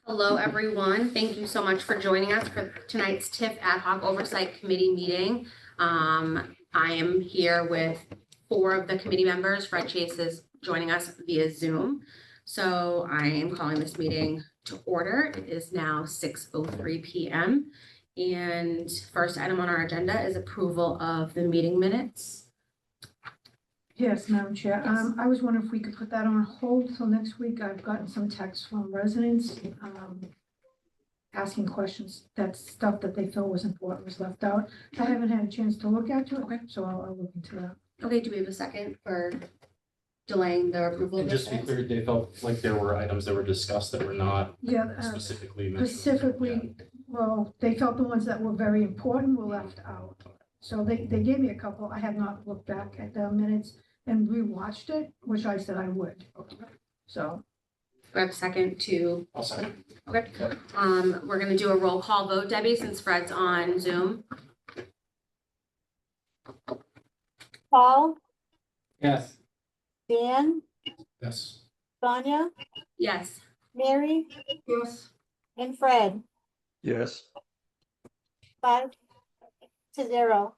Hello, everyone. Thank you so much for joining us for tonight's TIF Ad Hoc Oversight Committee meeting. I am here with 4 of the committee members. Fred Chase is joining us via Zoom. So I am calling this meeting to order. It is now 6:03 p.m. And first item on our agenda is approval of the meeting minutes. Yes, Madam Chair. Yes. I was wondering if we could put that on hold till next week. I've gotten some texts from residents asking questions. That stuff that they felt was important was left out. I haven't had a chance to look at it, Okay. so I'll look into that. Okay, do we have a second for delaying the approval? And just to be clear, they felt like there were items that were discussed that were not Yeah, specifically mentioned. specifically, well, they felt the ones that were very important were left out. So they gave me a couple. I have not looked back at the minutes and rewatched it, which I said I would. So, Do I have a second to, I'll second. okay. We're gonna do a roll call vote, Debbie, since Fred's on Zoom. Paul, Yes. Dan, Yes. Sonia, Yes. Mary, yes, and Fred, Yes. 5-0.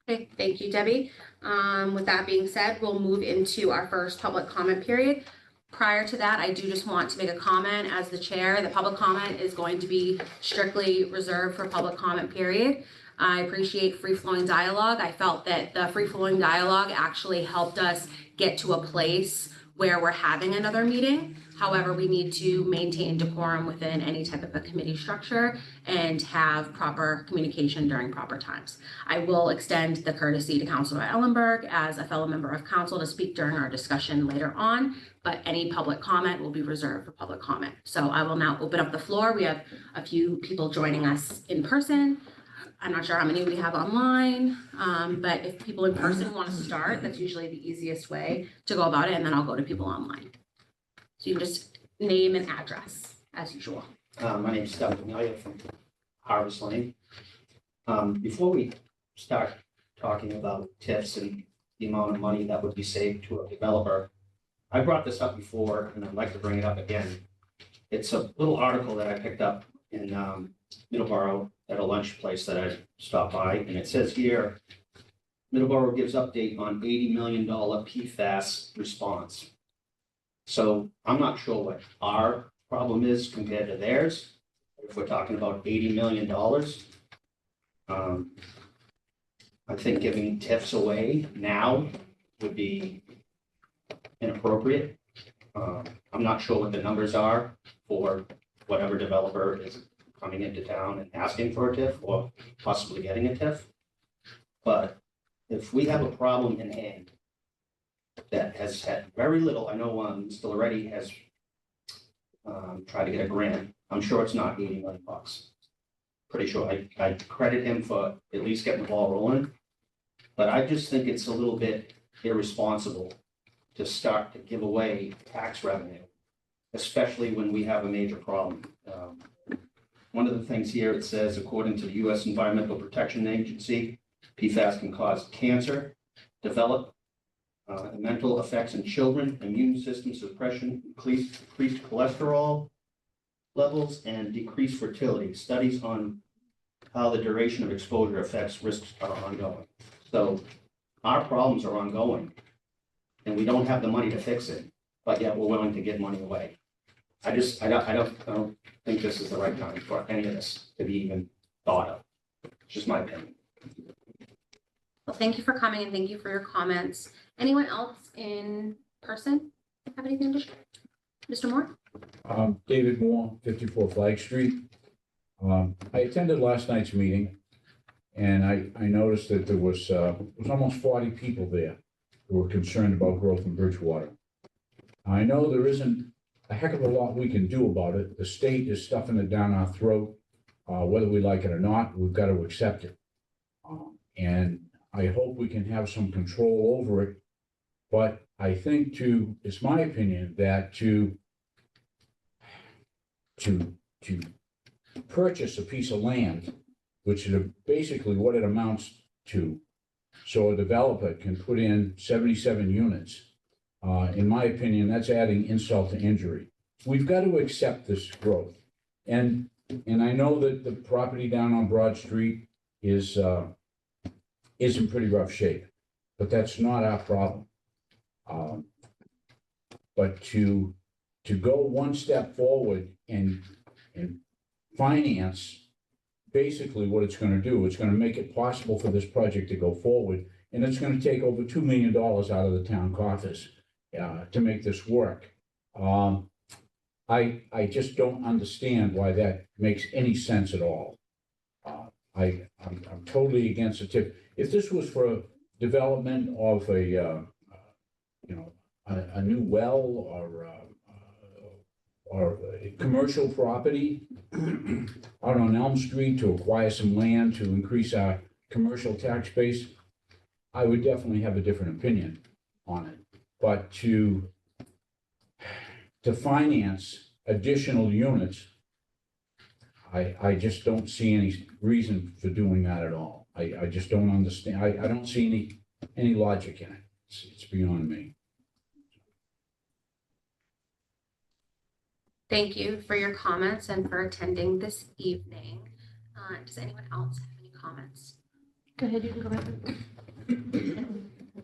Okay, thank you, Debbie. With that being said, we'll move into our first public comment period. Prior to that, I do just want to make a comment as the chair. The public comment is going to be strictly reserved for public comment period. I appreciate free-flowing dialogue. I felt that the free-flowing dialogue actually helped us get to a place where we're having another meeting. However, we need to maintain decorum within any type of a committee structure and have proper communication during proper times. I will extend the courtesy to Councilor Ellenberg as a fellow member of council to speak during our discussion later on, but any public comment will be reserved for public comment. So I will now open up the floor. We have a few people joining us in person. I'm not sure how many we have online, but if people in person want to start, that's usually the easiest way to go about it, and then I'll go to people online. So you can just name and address as usual. My name is Doug Amelia from Harvest Lane. Before we start talking about TIFs and the amount of money that would be saved to a developer, I brought this up before and I'd like to bring it up again. It's a little article that I picked up in Middleborough at a lunch place that I stopped by, and it says here, Middleborough gives update on $80 million PFAS response. So I'm not sure what our problem is compared to theirs. If we're talking about $80 million, I think giving TIFs away now would be inappropriate. I'm not sure what the numbers are for whatever developer is coming into town and asking for a TIF or possibly getting a TIF. But if we have a problem in hand that has had very little, I know Mr. Loretti has tried to get a grant. I'm sure it's not 80 million bucks. Pretty sure. I credit him for at least getting the ball rolling. But I just think it's a little bit irresponsible to start to give away tax revenue, especially when we have a major problem. One of the things here, it says, according to the U.S. Environmental Protection Agency, PFAS can cause cancer, develop mental effects in children, immune system suppression, increased cholesterol levels, and decreased fertility. Studies on how the duration of exposure affects risks are ongoing. So our problems are ongoing, and we don't have the money to fix it, but yet we're willing to give money away. I don't think this is the right time for any of this to be even thought of. It's just my opinion. Well, thank you for coming and thank you for your comments. Anyone else in person have anything to share? Mr. Moore? David Moore, 54 Flag Street. I attended last night's meeting, and I noticed that there was almost 40 people there who were concerned about growth in Bridgewater. I know there isn't a heck of a lot we can do about it. The state is stuffing it down our throat. Whether we like it or not, we've got to accept it. And I hope we can have some control over it. But I think it's my opinion that to purchase a piece of land, which is basically what it amounts to, so a developer can put in 77 units. In my opinion, that's adding insult to injury. we've got to accept this growth. And I know that the property down on Broad Street is in pretty rough shape, but that's not our problem. But to go one step forward and finance basically what it's gonna do, it's gonna make it possible for this project to go forward, and it's gonna take over $2 million out of the town coffers to make this work. I just don't understand why that makes any sense at all. I'm totally against the TIF. If this was for development of a new well or a commercial property out on Elm Street to acquire some land to increase our commercial tax base, I would definitely have a different opinion on it. But to finance additional units, I just don't see any reason for doing that at all. I just don't understand. I don't see any logic in it. It's beyond me. Thank you for your comments and for attending this evening. Does anyone else have any comments? Go ahead, you can go ahead.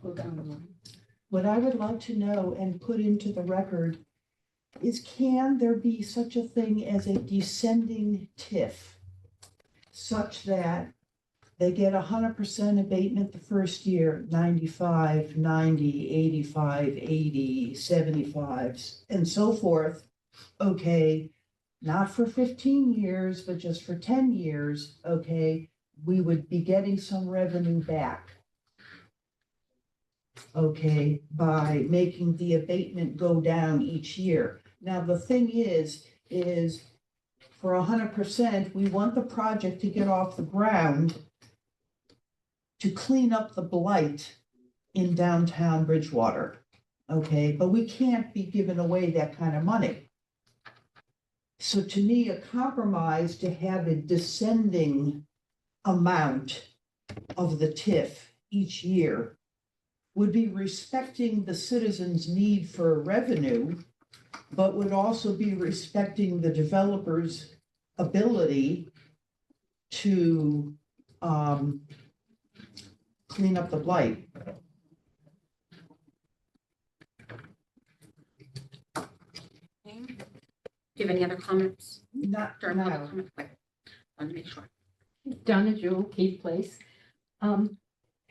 Go down the line. What I would like to know and put into the record is, can there be such a thing as a descending TIF? Such that they get 100% abatement the first year, 95, 90, 85, 80, 75, and so forth. Okay, not for 15 years, but just for 10 years, okay, we would be getting some revenue back. Okay, by making the abatement go down each year. Now, the thing is for 100%, we want the project to get off the ground to clean up the blight in downtown Bridgewater. Okay, but we can't be giving away that kind of money. So to me, a compromise to have a descending amount of the TIF each year would be respecting the citizens' need for revenue, but would also be respecting the developer's ability to clean up the blight. Do you have any other comments? Not During public now. comment? Okay. Want to make sure. Donna Jewel, Keith Place.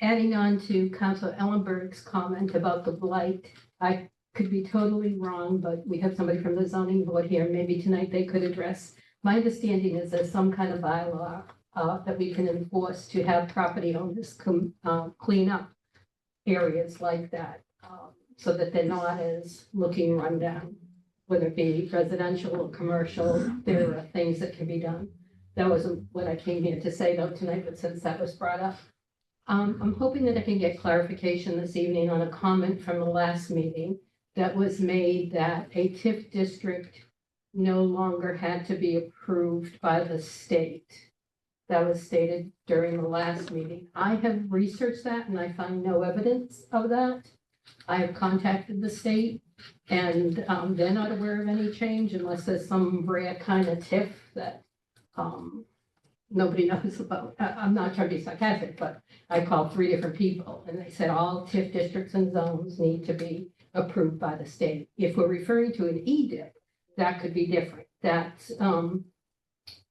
Adding on to Council Ellenberg's comment about the blight, I could be totally wrong, but we have somebody from the zoning board here. Maybe tonight they could address. My understanding is there's some kind of bylaw that we can enforce to have property owners clean up areas like that, so that they're not as looking run down, whether it be residential or commercial. There are things that can be done. That wasn't what I came here to say though tonight, but since that was brought up, I'm hoping that I can get clarification this evening on a comment from the last meeting that was made that a TIF district no longer had to be approved by the state. That was stated during the last meeting. I have researched that and I find no evidence of that. I have contacted the state and they're not aware of any change unless there's some rare kind of TIF that nobody knows about. I'm not trying to be sarcastic, but I called 3 different people and they said all TIF districts and zones need to be approved by the state. If we're referring to an EDIP, that could be different. That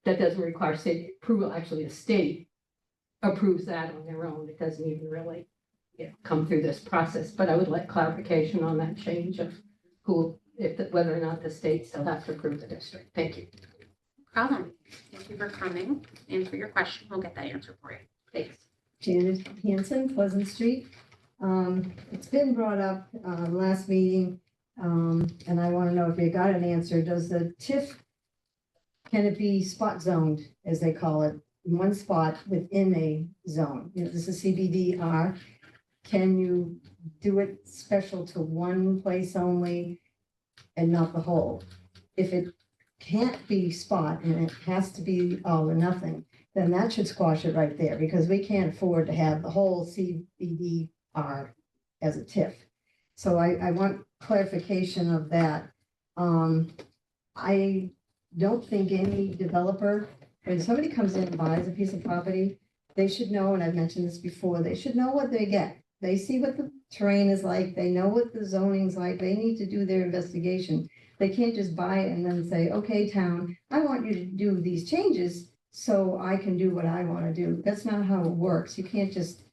doesn't require state approval. Actually, the state approves that on their own. It doesn't even really come through this process. But I would like clarification on that change of whether or not the state still has to approve the district. Thank you. Problem. Thank you for coming and for your question. We'll get that answer for you. Thanks. Janet Hanson, Pleasant Street. It's been brought up last meeting, and I want to know if you got an answer. Does the TIF, can it be spot zoned, as they call it, in one spot within a zone? You know, this is CBDR. Can you do it special to one place only and not the whole? If it can't be spot and it has to be all or nothing, then that should squash it right there, because we can't afford to have the whole CBDR as a TIF. So I want clarification of that. I don't think any developer, when somebody comes in and buys a piece of property, they should know, and I've mentioned this before, they should know what they get. They see what the terrain is like, they know what the zoning's like, they need to do their investigation. They can't just buy it and then say, okay, town, I want you to do these changes so I can do what I want to do. That's not how it works. You can't just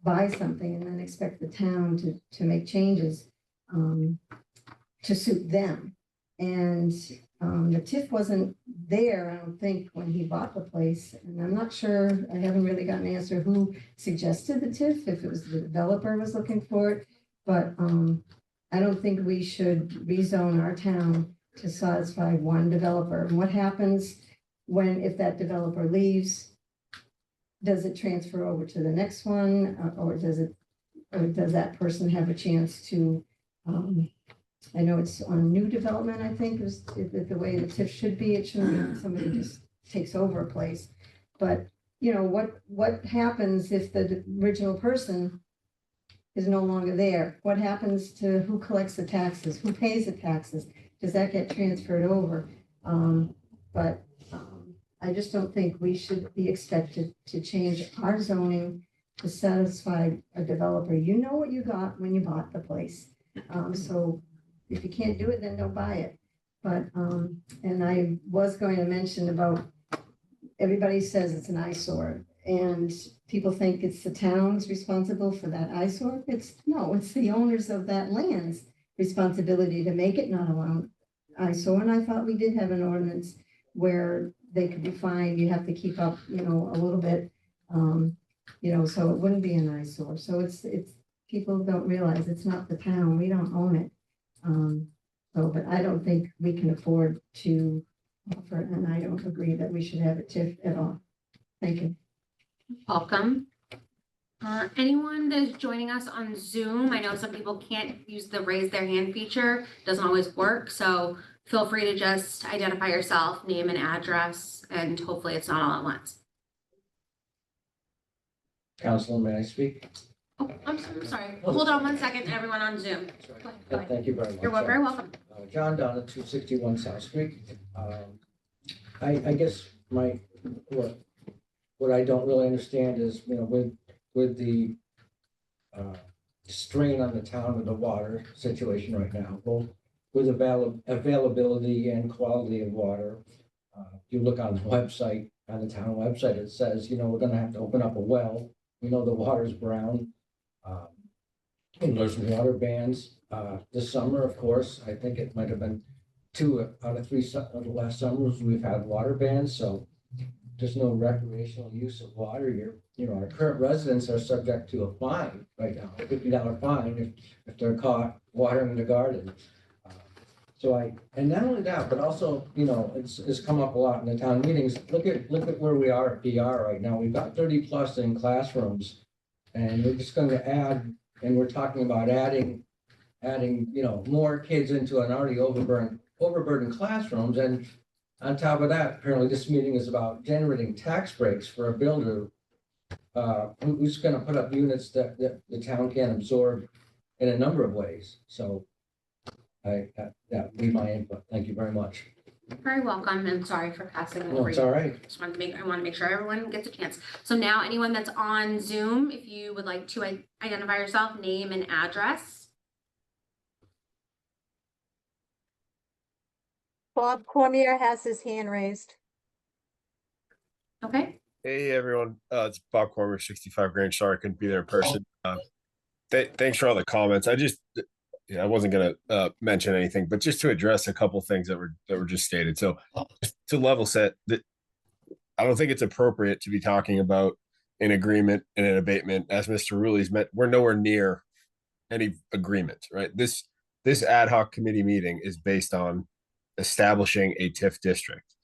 buy something and then expect the town to make changes to suit them. And the TIF wasn't there, I don't think, when he bought the place. And I'm not sure, I haven't really gotten an answer who suggested the TIF, if it was the developer was looking for it. But I don't think we should rezone our town to satisfy one developer. And what happens if that developer leaves? Does it transfer over to the next one, or does that person have a chance to, I know it's on new development, I think, is the way the TIF should be. It shouldn't be somebody just takes over a place. But, you know, what happens if the original person is no longer there? What happens to who collects the taxes? Who pays the taxes? Does that get transferred over? But I just don't think we should be expected to change our zoning to satisfy a developer. You know what you got when you bought the place. So if you can't do it, then don't buy it. But, and I was going to mention about, everybody says it's an eyesore and people think it's the town's responsible for that eyesore. No, it's the owners of that land's responsibility to make it not an eyesore. And I thought we did have an ordinance where they could be fined. You have to keep up, you know, a little bit, you know, so it wouldn't be an eyesore. So it's, people don't realize it's not the town. We don't own it. But I don't think we can afford to offer, and I don't agree that we should have a TIF at all. Thank you. Welcome. Anyone that is joining us on Zoom, I know some people can't use the raise their hand feature, doesn't always work, so feel free to just identify yourself, name and address, and hopefully it's not all at once. Counselor, may I speak? Oh, I'm sorry. Hold on 1 second, everyone on Zoom. Thank you very much. You're very welcome. John Donna, 261 South Street. I guess what I don't really understand is, you know, with the strain on the town with the water situation right now, both with availability and quality of water. You look on the website, on the town website, it says, you know, we're gonna have to open up a well. We know the water's brown. And there's water bans this summer, of course. I think it might have been 2 out of 3 of the last summers we've had water bans. So there's no recreational use of water. You know, our current residents are subject to a fine right now, a $50 fine if they're caught watering the garden. And not only that, but also, you know, it's come up a lot in the town meetings. Look at where we are at PR right now. We've got 30+ in classrooms, and we're just going to add. And we're talking about adding, you know, more kids into an already overburdened classrooms. And on top of that, apparently this meeting is about generating tax breaks for a builder who's going to put up units that the town can absorb in a number of ways. So that would be my input. Thank you very much. Very welcome, and sorry for passing No, over. it's all right. I want to make sure everyone gets a chance. So now anyone that's on Zoom, if you would like to identify yourself, name and address. Bob Cormier has his hand raised. Okay. Hey everyone, it's Bob Cormier, 65 Grange. Sorry I couldn't be there in person. Thanks for all the comments. I wasn't gonna mention anything, but just to address a couple things that were just stated. So to level set, that I don't think it's appropriate to be talking about an agreement and an abatement. As Mr. Rulli's meant, we're nowhere near any agreement, right? This ad hoc committee meeting is based on establishing a TIF district.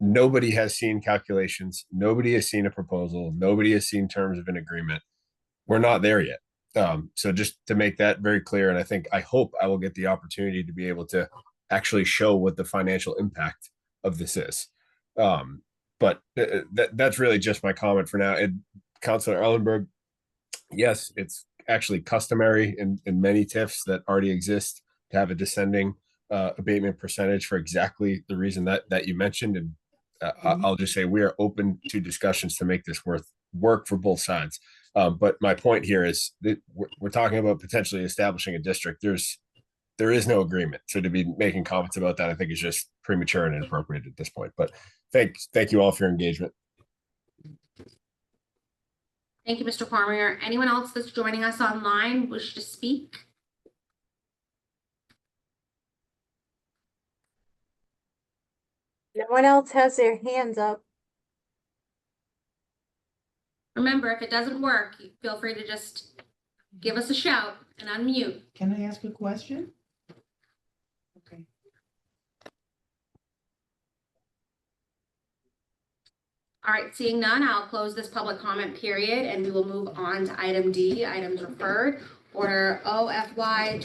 Nobody has seen calculations. Nobody has seen a proposal. Nobody has seen terms of an agreement. We're not there yet. So just to make that very clear, and I hope I will get the opportunity to be able to actually show what the financial impact of this is. But that's really just my comment for now. And Councilor Ellenberg, yes, it's actually customary in many TIFs that already exist to have a descending abatement percentage for exactly the reason that you mentioned. And I'll just say we are open to discussions to make this work for both sides. But my point here is that we're talking about potentially establishing a district. There is no agreement. So to be making comments about that, I think is just premature and inappropriate at this point. But thank you all for your engagement. Thank you, Mr. Cormier. Anyone else that's joining us online wish to speak? No one else has their hands up. Remember, if it doesn't work, feel free to just give us a shout and unmute. Can I ask a question? Okay. All right, seeing none, I'll close this public comment period and we will move on to item D, items referred. Order OFY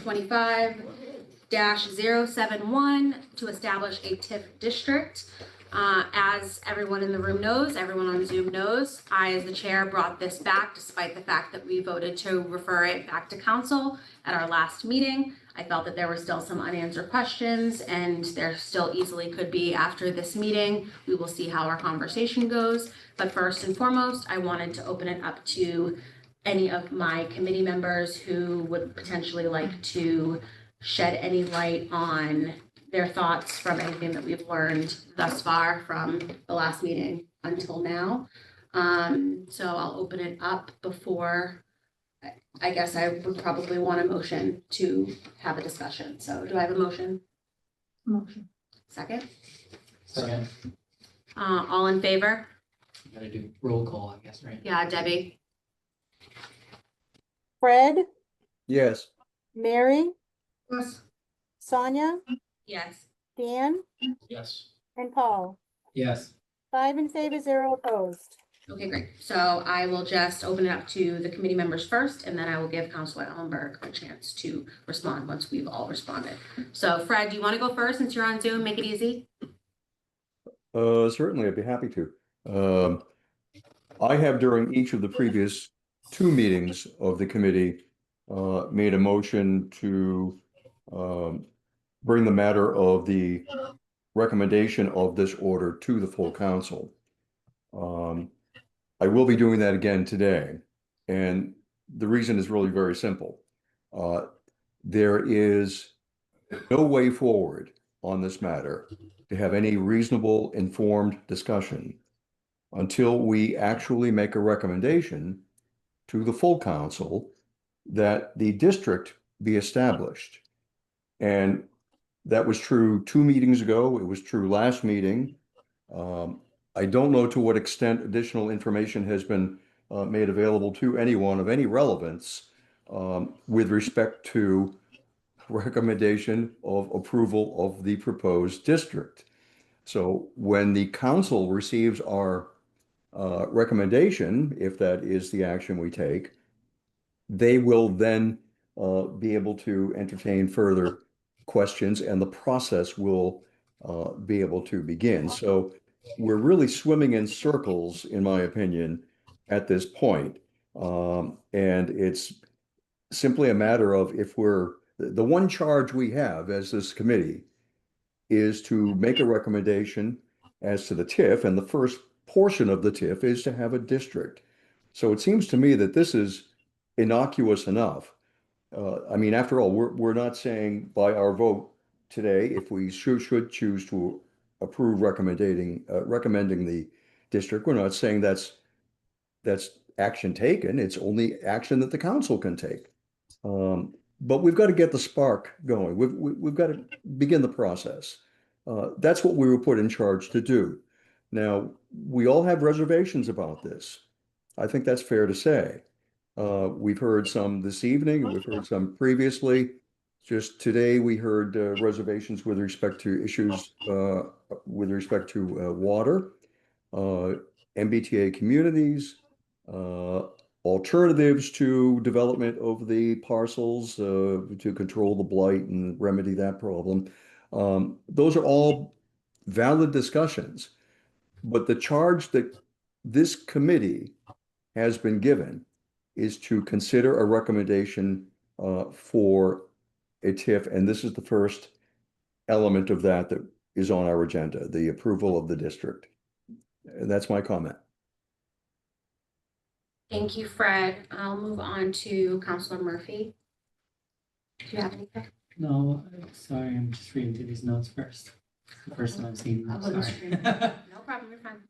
25-071 to establish a TIF district. As everyone in the room knows, everyone on Zoom knows, I, as the chair, brought this back despite the fact that we voted to refer it back to council at our last meeting. I felt that there were still some unanswered questions and there still easily could be after this meeting. We will see how our conversation goes. But first and foremost, I wanted to open it up to any of my committee members who would potentially like to shed any light on their thoughts from anything that we've learned thus far from the last meeting until now. So I'll open it up before, I guess I would probably want a motion to have a discussion. So do I have a motion? Motion. Second? Second, All in favor? you gotta do roll call, I guess, right? Yeah, Debbie? Fred, Yes. Mary, Yes. Sonia, Yes. Dan, Yes. and Paul. Yes. 5 in favor, 0 opposed. Okay, great. So I will just open it up to the committee members first, and then I will give Councilor Ellenberg a chance to respond once we've all responded. So Fred, do you want to go first since you're on Zoom? Make it easy. Certainly, I'd be happy to. I have during each of the previous 2 meetings of the committee made a motion to bring the matter of the recommendation of this order to the full council. I will be doing that again today, and the reason is really very simple. There is no way forward on this matter to have any reasonable, informed discussion until we actually make a recommendation to the full council that the district be established. And that was true 2 meetings ago. It was true last meeting. I don't know to what extent additional information has been made available to anyone of any relevance with respect to recommendation of approval of the proposed district. So when the council receives our recommendation, if that is the action we take, they will then be able to entertain further questions and the process will be able to begin. So we're really swimming in circles, in my opinion, at this point. And it's simply a matter of if the one charge we have as this committee is to make a recommendation as to the TIF, and the first portion of the TIF is to have a district. So it seems to me that this is innocuous enough. I mean, after all, we're not saying by our vote today, if we should choose to approve recommending the district, we're not saying that's action taken. It's only action that the council can take. But we've got to get the spark going. We've got to begin the process. That's what we were put in charge to do. Now, we all have reservations about this. I think that's fair to say. We've heard some this evening, and we've heard some previously. Just today, we heard reservations with respect to issues with respect to water, MBTA communities, alternatives to development of the parcels to control the blight and remedy that problem. Those are all valid discussions, but the charge that this committee has been given is to consider a recommendation for a TIF, and this is the first element of that that is on our agenda, the approval of the district. That's my comment. Thank you, Fred. I'll move on to Counselor Murphy. Do you have anything? No, sorry, I'm just reading through these notes first. The first time I've seen them, sorry. No problem, you're fine.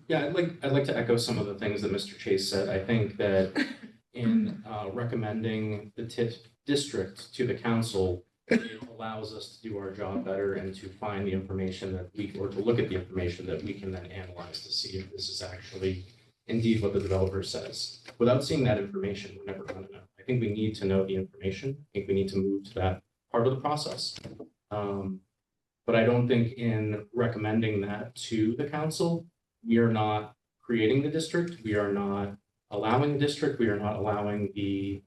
Yeah, I'd like to echo some of the things that Mr. Chase said. I think that in recommending the TIF district to the council, it allows us to do our job better and to find the information that or to look at the information that we can then analyze to see if this is actually indeed what the developer says. Without seeing that information, we're never going to know. I think we need to know the information. I think we need to move to that part of the process. But I don't think in recommending that to the council, we are not creating the district. We are not allowing the district. We are not allowing the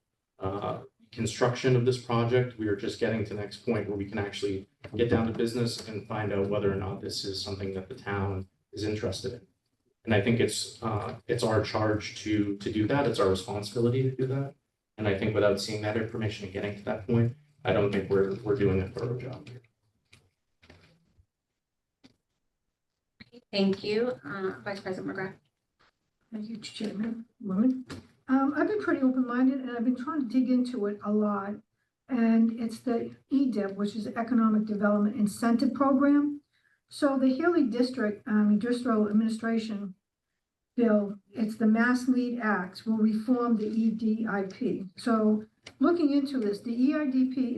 construction of this project. We are just getting to the next point where we can actually get down to business and find out whether or not this is something that the town is interested in. And I think it's our charge to do that. It's our responsibility to do that. And I think without seeing that information and getting to that point, I don't think we're doing a thorough job here. Thank you, Vice President McGrath. Thank you, Chairman, woman. I've been pretty open-minded and I've been trying to dig into it a lot. And it's the EDIP, which is the Economic Development Incentive Program. So the Healy District Industrial Administration Bill, it's the Mass Lead Acts, will reform the EDIP. So looking into this, the EIDP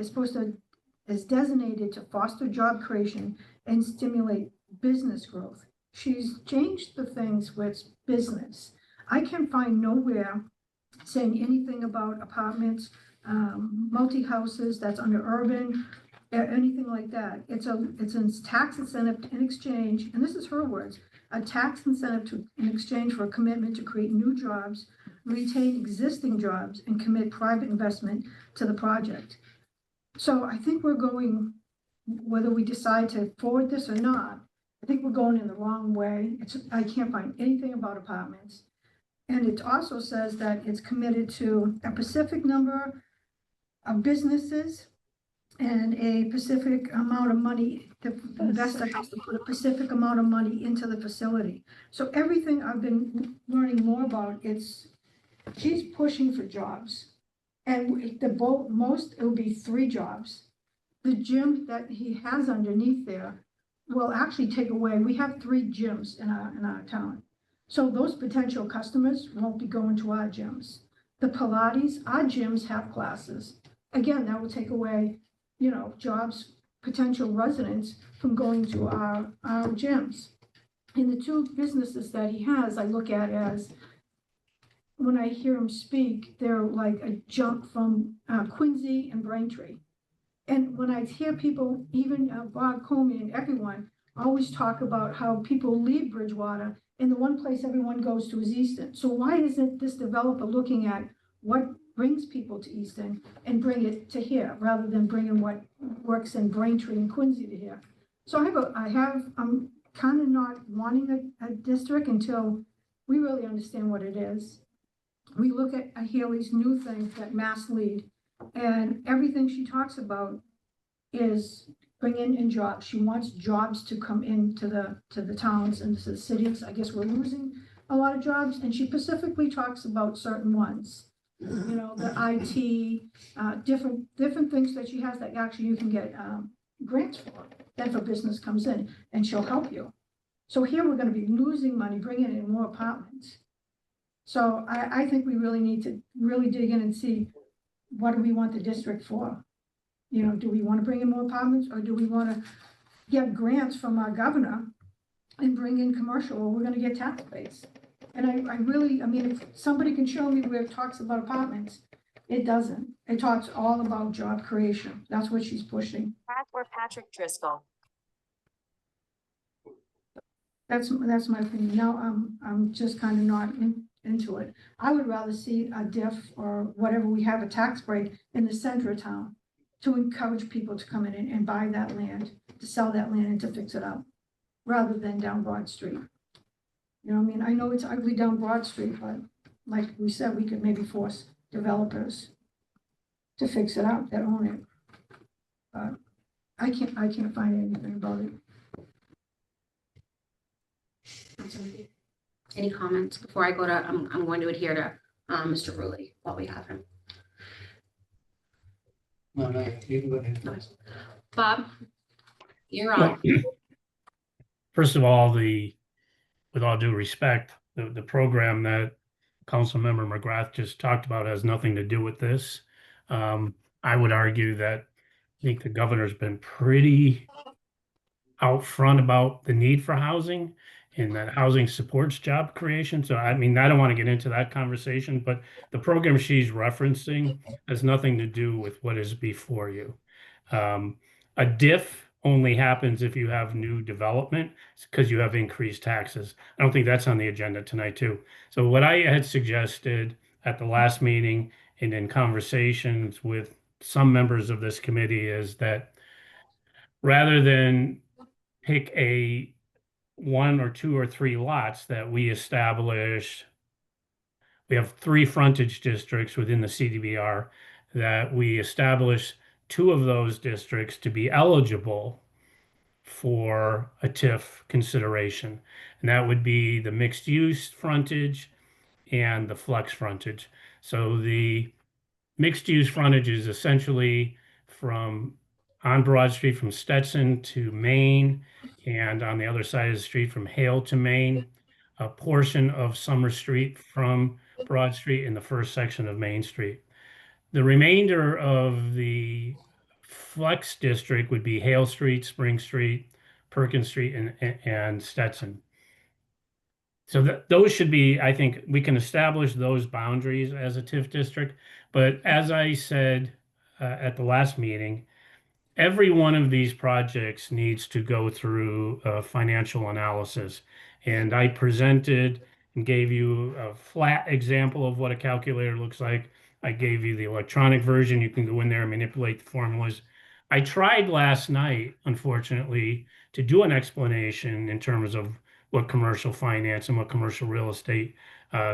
is designated to foster job creation and stimulate business growth. She's changed the things with business. I can find nowhere saying anything about apartments, multi-houses that's under urban, anything like that. It's a tax incentive in exchange, and this is her words, a tax incentive in exchange for a commitment to create new jobs, retain existing jobs, and commit private investment to the project. So I think we're going, whether we decide to forward this or not, I think we're going in the wrong way. I can't find anything about apartments. And it also says that it's committed to a specific number of businesses and a specific amount of money. The investor has to put a specific amount of money into the facility. So everything I've been learning more about, she's pushing for jobs. And it will be 3 jobs. The gym that he has underneath there will actually take away, we have 3 gyms in our town. So those potential customers won't be going to our gyms. The Pilates, our gyms have classes. Again, that will take away, jobs, potential residents from going to our gyms. And the 2 businesses that he has, I look at as, when I hear him speak, they're like a jump from Quincy and Braintree. And when I hear people, even Bob Comey and everyone, always talk about how people leave Bridgewater and the one place everyone goes to is Easton. So why isn't this developer looking at what brings people to Easton and bring it to here rather than bringing what works in Braintree and Quincy to here? So I'm kind of not wanting a district until we really understand what it is. We look at Haley's new thing, that Mass Lead, and everything she talks about is bringing in jobs. She wants jobs to come into the towns and to the cities. I guess we're losing a lot of jobs, and she specifically talks about certain ones. The IT, different things that she has that actually you can get grants for. Then if a business comes in, and she'll help you. So here we're going to be losing money, bringing in more apartments. So I think we really need to really dig in and see, what do we want the district for? Do we want to bring in more apartments, or do we want to get grants from our governor and bring in commercial, or we're going to get tax base? And I really, if somebody can show me where it talks about apartments, it doesn't. It talks all about job creation. That's what she's pushing. Or Patrick Driscoll. That's my opinion. Now I'm just kind of not into it. I would rather see a diff or whatever, we have a tax break in the center of town to encourage people to come in and buy that land, to sell that land and to fix it up, rather than down Broad Street. I know it's ugly down Broad Street, but like we said, we could maybe force developers to fix it up that own it. But I can't find anything about it. Any comments before I go to, I'm going to adhere to, Mr. Rowley while we have him. No, no, you can go ahead. Bob, you're on. First of all, with all due respect, the program that Councilmember McGrath just talked about has nothing to do with this. I would argue that I think the governor's been pretty out front about the need for housing and that housing supports job creation. So I mean, I don't want to get into that conversation, but the program she's referencing has nothing to do with what is before you. A diff only happens if you have new development because you have increased taxes. I don't think that's on the agenda tonight too. So what I had suggested at the last meeting and in conversations with some members of this committee is that rather than pick a one or two or three lots that we establish. We have 3 frontage districts within the CDBR that we establish 2 of those districts to be eligible for a TIF consideration. And that would be the mixed use frontage and the flex frontage. So the mixed use frontage is essentially from on Broad Street from Stetson to Maine, and on the other side of the street from Hale to Maine, a portion of Summer Street from Broad Street, in the first section of Main Street. The remainder of the flex district would be Hale Street, Spring Street, Perkins Street, and Stetson. So those should be, I think, we can establish those boundaries as a TIF district. But as I said at the last meeting, every one of these projects needs to go through a financial analysis. And I presented and gave you a flat example of what a calculator looks like. I gave you the electronic version. You can go in there and manipulate the formulas. I tried last night, unfortunately, to do an explanation in terms of what commercial finance and what commercial real estate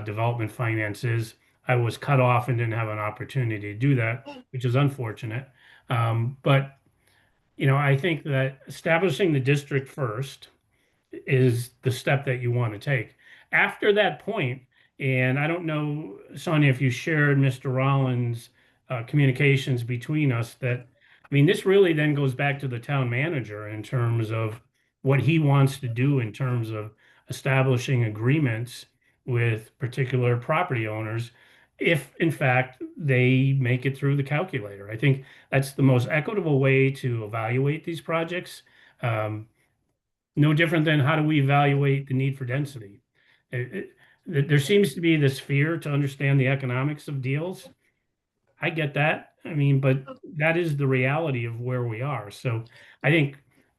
development finance is. I was cut off and didn't have an opportunity to do that, which is unfortunate. But you know, I think that establishing the district first is the step that you want to take. After that point, and I don't know, Sonia, if you shared Mr. Rollins' communications between us, that, I mean, this really then goes back to the town manager in terms of what he wants to do in terms of establishing agreements with particular property owners, if in fact they make it through the calculator. I think that's the most equitable way to evaluate these projects. No different than how do we evaluate the need for density. There seems to be this fear to understand the economics of deals. I get that. I mean, but that is the reality of where we are. So I think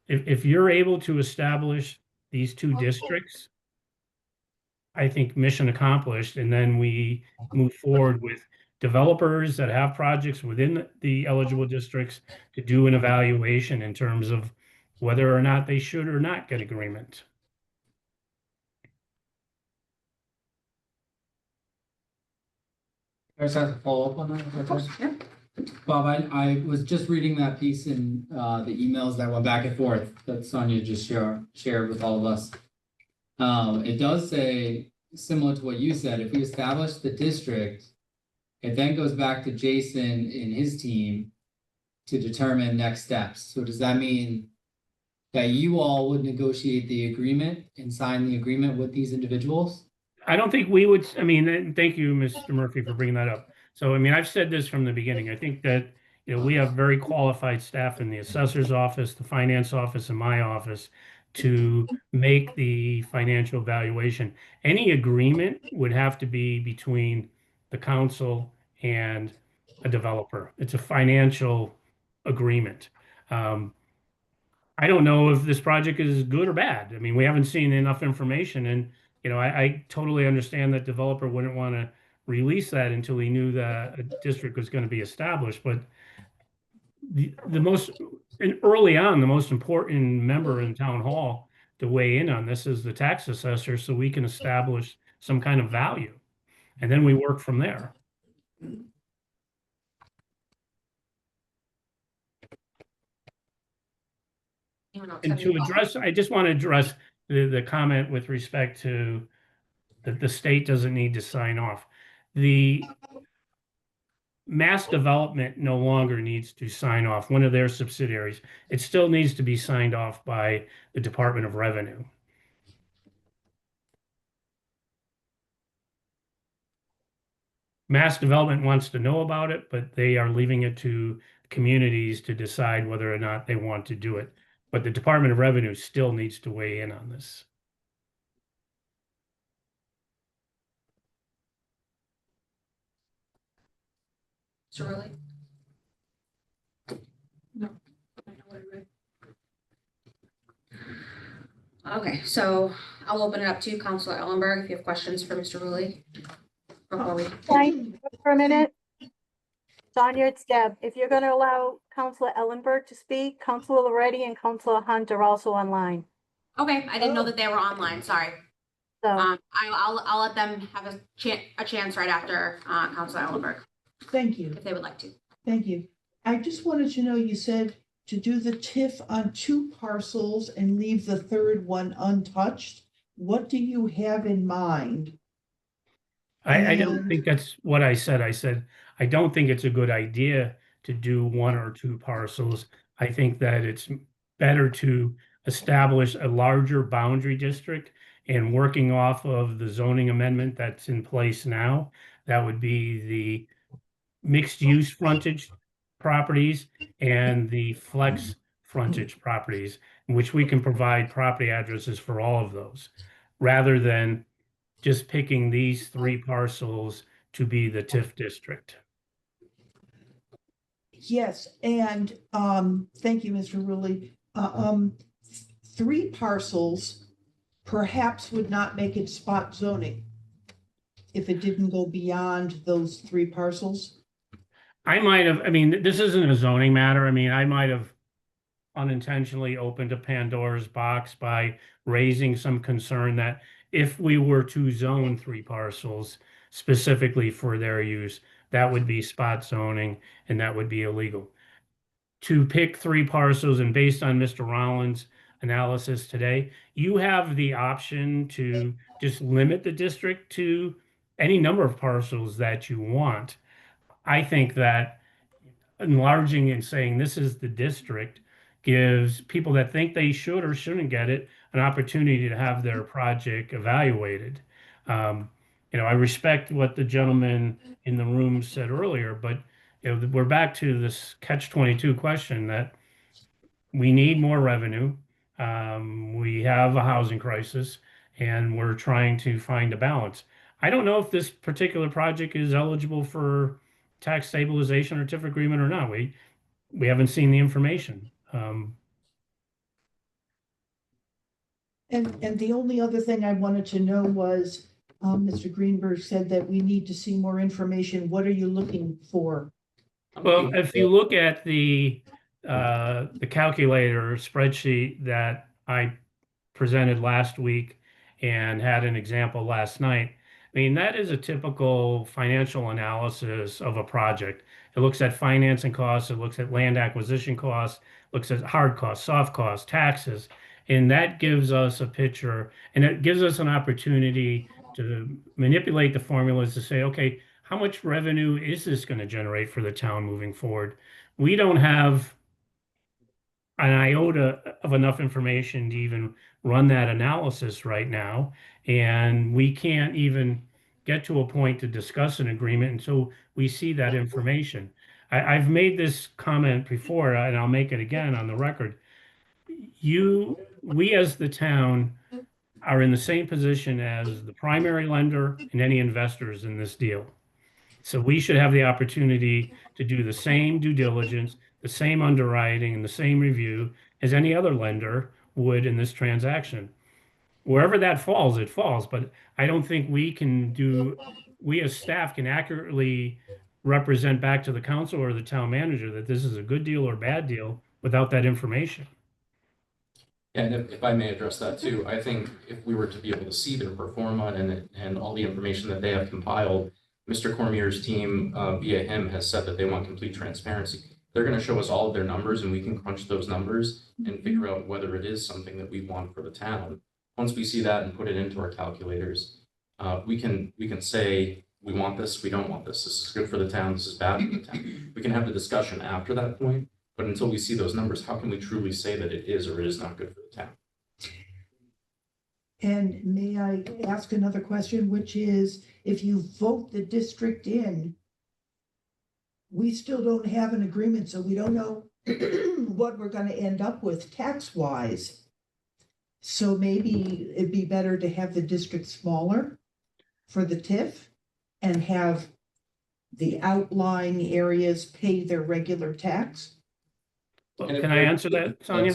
if you're able to establish these 2 districts, I think mission accomplished. And then we move forward with developers that have projects within the eligible districts to do an evaluation in terms of whether or not they should or not get agreement. I just have to follow up on that. Of course, yeah. Bob, I was just reading that piece in the emails that went back and forth that Sonia just shared with all of us. It does say, similar to what you said, if we establish the district, it then goes back to Jason and his team to determine next steps. So does that mean that you all would negotiate the agreement and sign the agreement with these individuals? I don't think we would, I mean, and thank you, Mr. Murphy, for bringing that up. So, I mean, I've said this from the beginning. I think that, you know, we have very qualified staff in the assessor's office, the finance office, and my office to make the financial valuation. Any agreement would have to be between the council and a developer. It's a financial agreement. I don't know if this project is good or bad. I mean, we haven't seen enough information, and you know, I totally understand that developer wouldn't want to release that until he knew that a district was going to be established. But the most, and early on, the most important member in town hall to weigh in on this is the tax assessor, so we can establish some kind of value, and then we work from there. Anyone else And have to any- address, I just want to address the comment with respect to that the state doesn't need to sign off. The Mass Development no longer needs to sign off, one of their subsidiaries. It still needs to be signed off by the Department of Revenue. Mass Development wants to know about it, but they are leaving it to communities to decide whether or not they want to do it. But the Department of Revenue still needs to weigh in on this. Mr. Rowley? No. I know what I read. Okay, so I'll open it up to Counselor Ellenberg if you have questions for Mr. Rowley. Before we, For a minute. Sonia, it's Deb. If you're gonna allow Counselor Ellenberg to speak, Counselor Loretti and Counselor Hunt are also online. okay, I didn't know that they were online, sorry. So, I'll let them have a chance right after, Counselor Ellenberg, Thank you. if they would like to. Thank you. I just wanted to know, you said to do the TIF on 2 parcels and leave the third one untouched. What do you have in mind? I don't And- think that's what I said. I said, I don't think it's a good idea to do 1 or 2 parcels. I think that it's better to establish a larger boundary district and working off of the zoning amendment that's in place now. That would be the mixed use frontage properties and the flex frontage properties, in which we can provide property addresses for all of those, rather than just picking these 3 parcels to be the TIF district. Yes, and thank you, Mr. Rulli. 3 parcels perhaps would not make it spot zoning if it didn't go beyond those 3 parcels. I might have, I mean, this isn't a zoning matter. I mean, I might have unintentionally opened a Pandora's box by raising some concern that if we were to zone 3 parcels specifically for their use, that would be spot zoning and that would be illegal. To pick 3 parcels, and based on Mr. Rollins' analysis today, you have the option to just limit the district to any number of parcels that you want. I think that enlarging and saying this is the district gives people that think they should or shouldn't get it an opportunity to have their project evaluated. I respect what the gentleman in the room said earlier, but we're back to this catch-22 question that we need more revenue. We have a housing crisis, and we're trying to find a balance. I don't know if this particular project is eligible for tax stabilization or TIF agreement or not. We haven't seen the information. And the only other thing I wanted to know was, Mr. Greenberg said that we need to see more information. What are you looking for? Well, if you look at the calculator spreadsheet that I presented last week and had an example last night, I mean, that is a typical financial analysis of a project. It looks at financing costs, it looks at land acquisition costs, looks at hard costs, soft costs, taxes, and that gives us a picture, and it gives us an opportunity to manipulate the formulas to say, okay, how much revenue is this going to generate for the town moving forward? We don't have an iota of enough information to even run that analysis right now. And we can't even get to a point to discuss an agreement until we see that information. I've made this comment before, and I'll make it again on the record. We as the town are in the same position as the primary lender and any investors in this deal. So we should have the opportunity to do the same due diligence, the same underwriting, and the same review as any other lender would in this transaction. Wherever that falls, it falls. But I don't think we as staff can accurately represent back to the council or the town manager that this is a good deal or bad deal without that information. Yeah, and if I may address that too, I think if we were to be able to see their performa and all the information that they have compiled, Mr. Cormier's team via him has said that they want complete transparency. they're gonna show us all of their numbers and we can crunch those numbers and figure out whether it is something that we want for the town. Once we see that and put it into our calculators, we can say, we want this, we don't want this. This is good for the town, this is bad for the town. We can have the discussion after that point, but until we see those numbers, how can we truly say that it is or is not good for the town? And may I ask another question, which is, if you vote the district in, we still don't have an agreement, so we don't know what we're gonna end up with tax-wise. So maybe it'd be better to have the district smaller for the TIF and have the outlying areas pay their regular tax? Well, can I answer that, Sonia?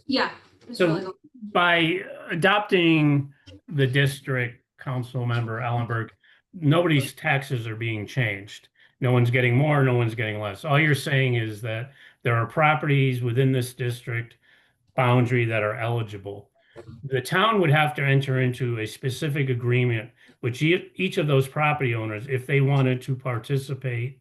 Yeah. Mr. So Legal. by adopting the district council member Ellenberg, nobody's taxes are being changed. No one's getting more, no one's getting less. All you're saying is that there are properties within this district boundary that are eligible. The town would have to enter into a specific agreement with each of those property owners if they wanted to participate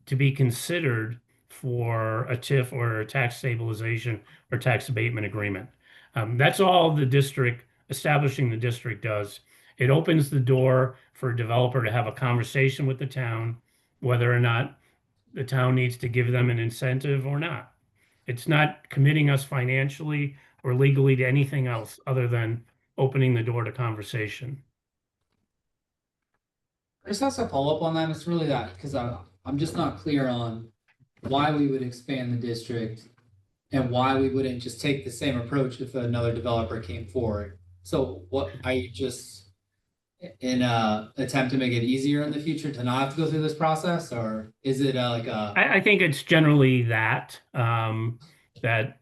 to be considered for a TIF or a tax stabilization or tax abatement agreement. That's all the district, establishing the district does. It opens the door for a developer to have a conversation with the town, whether or not the town needs to give them an incentive or not. It's not committing us financially or legally to anything else other than opening the door to conversation. I just have to follow up on that. It's really that, because I'm just not clear on why we would expand the district and why we wouldn't just take the same approach if another developer came forward. So what, are you just in a attempt to make it easier in the future to not have to go through this process, or is it like a? I think it's generally that, that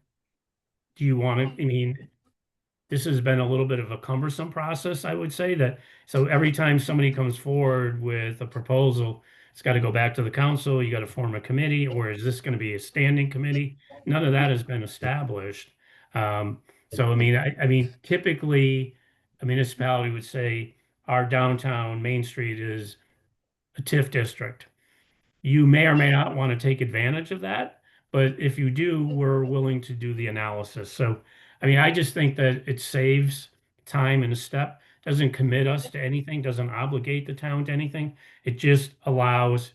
do you want to, I mean, this has been a little bit of a cumbersome process, I would say that. So every time somebody comes forward with a proposal, it's got to go back to the council, you got to form a committee, or is this going to be a standing committee? None of that has been established. So, I mean, typically a municipality would say our downtown Main Street is a TIF district. You may or may not want to take advantage of that, but if you do, we're willing to do the analysis. So, I mean, I just think that it saves time and a step, doesn't commit us to anything, doesn't obligate the town to anything. It just allows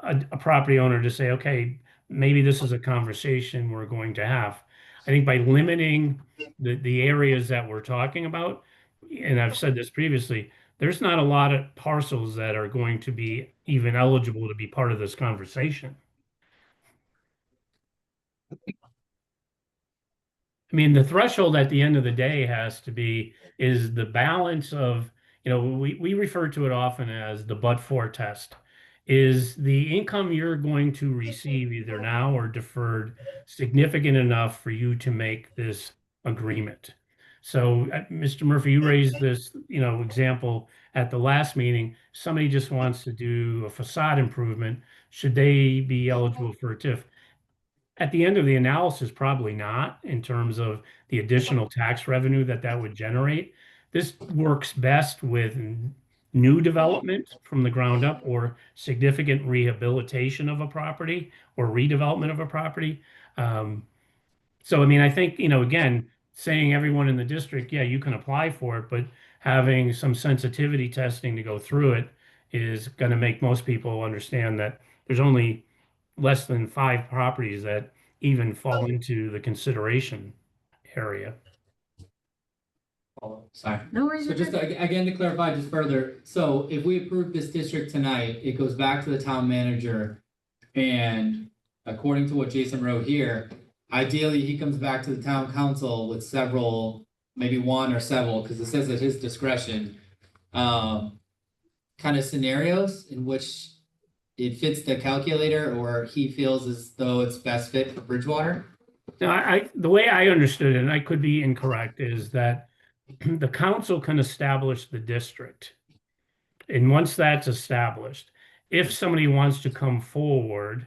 a property owner to say, okay, maybe this is a conversation we're going to have. I think by limiting the areas that we're talking about, and I've said this previously, there's not a lot of parcels that are going to be even eligible to be part of this conversation. I mean, the threshold at the end of the day has to be, is the balance of, we refer to it often as the but-for test. Is the income you're going to receive either now or deferred significant enough for you to make this agreement? So, Mr. Murphy, you raised this, example at the last meeting. Somebody just wants to do a facade improvement. Should they be eligible for a TIF? At the end of the analysis, probably not, in terms of the additional tax revenue that would generate. This works best with new development from the ground up or significant rehabilitation of a property or redevelopment of a property. So, I mean, I think, again, saying everyone in the district, yeah, you can apply for it, but having some sensitivity testing to go through it is going to make most people understand that there's only less than 5 properties that even fall into the consideration area. Sorry. No worries. So just again, to clarify just further, so if we approve this district tonight, it goes back to the town manager. And according to what Jason wrote here, ideally he comes back to the town council with several, maybe one or several, because it says at his discretion, kind of scenarios in which it fits the calculator or he feels as though it's best fit for Bridgewater. Now, the way I understood it, and I could be incorrect, is that the council can establish the district. And once that's established, if somebody wants to come forward,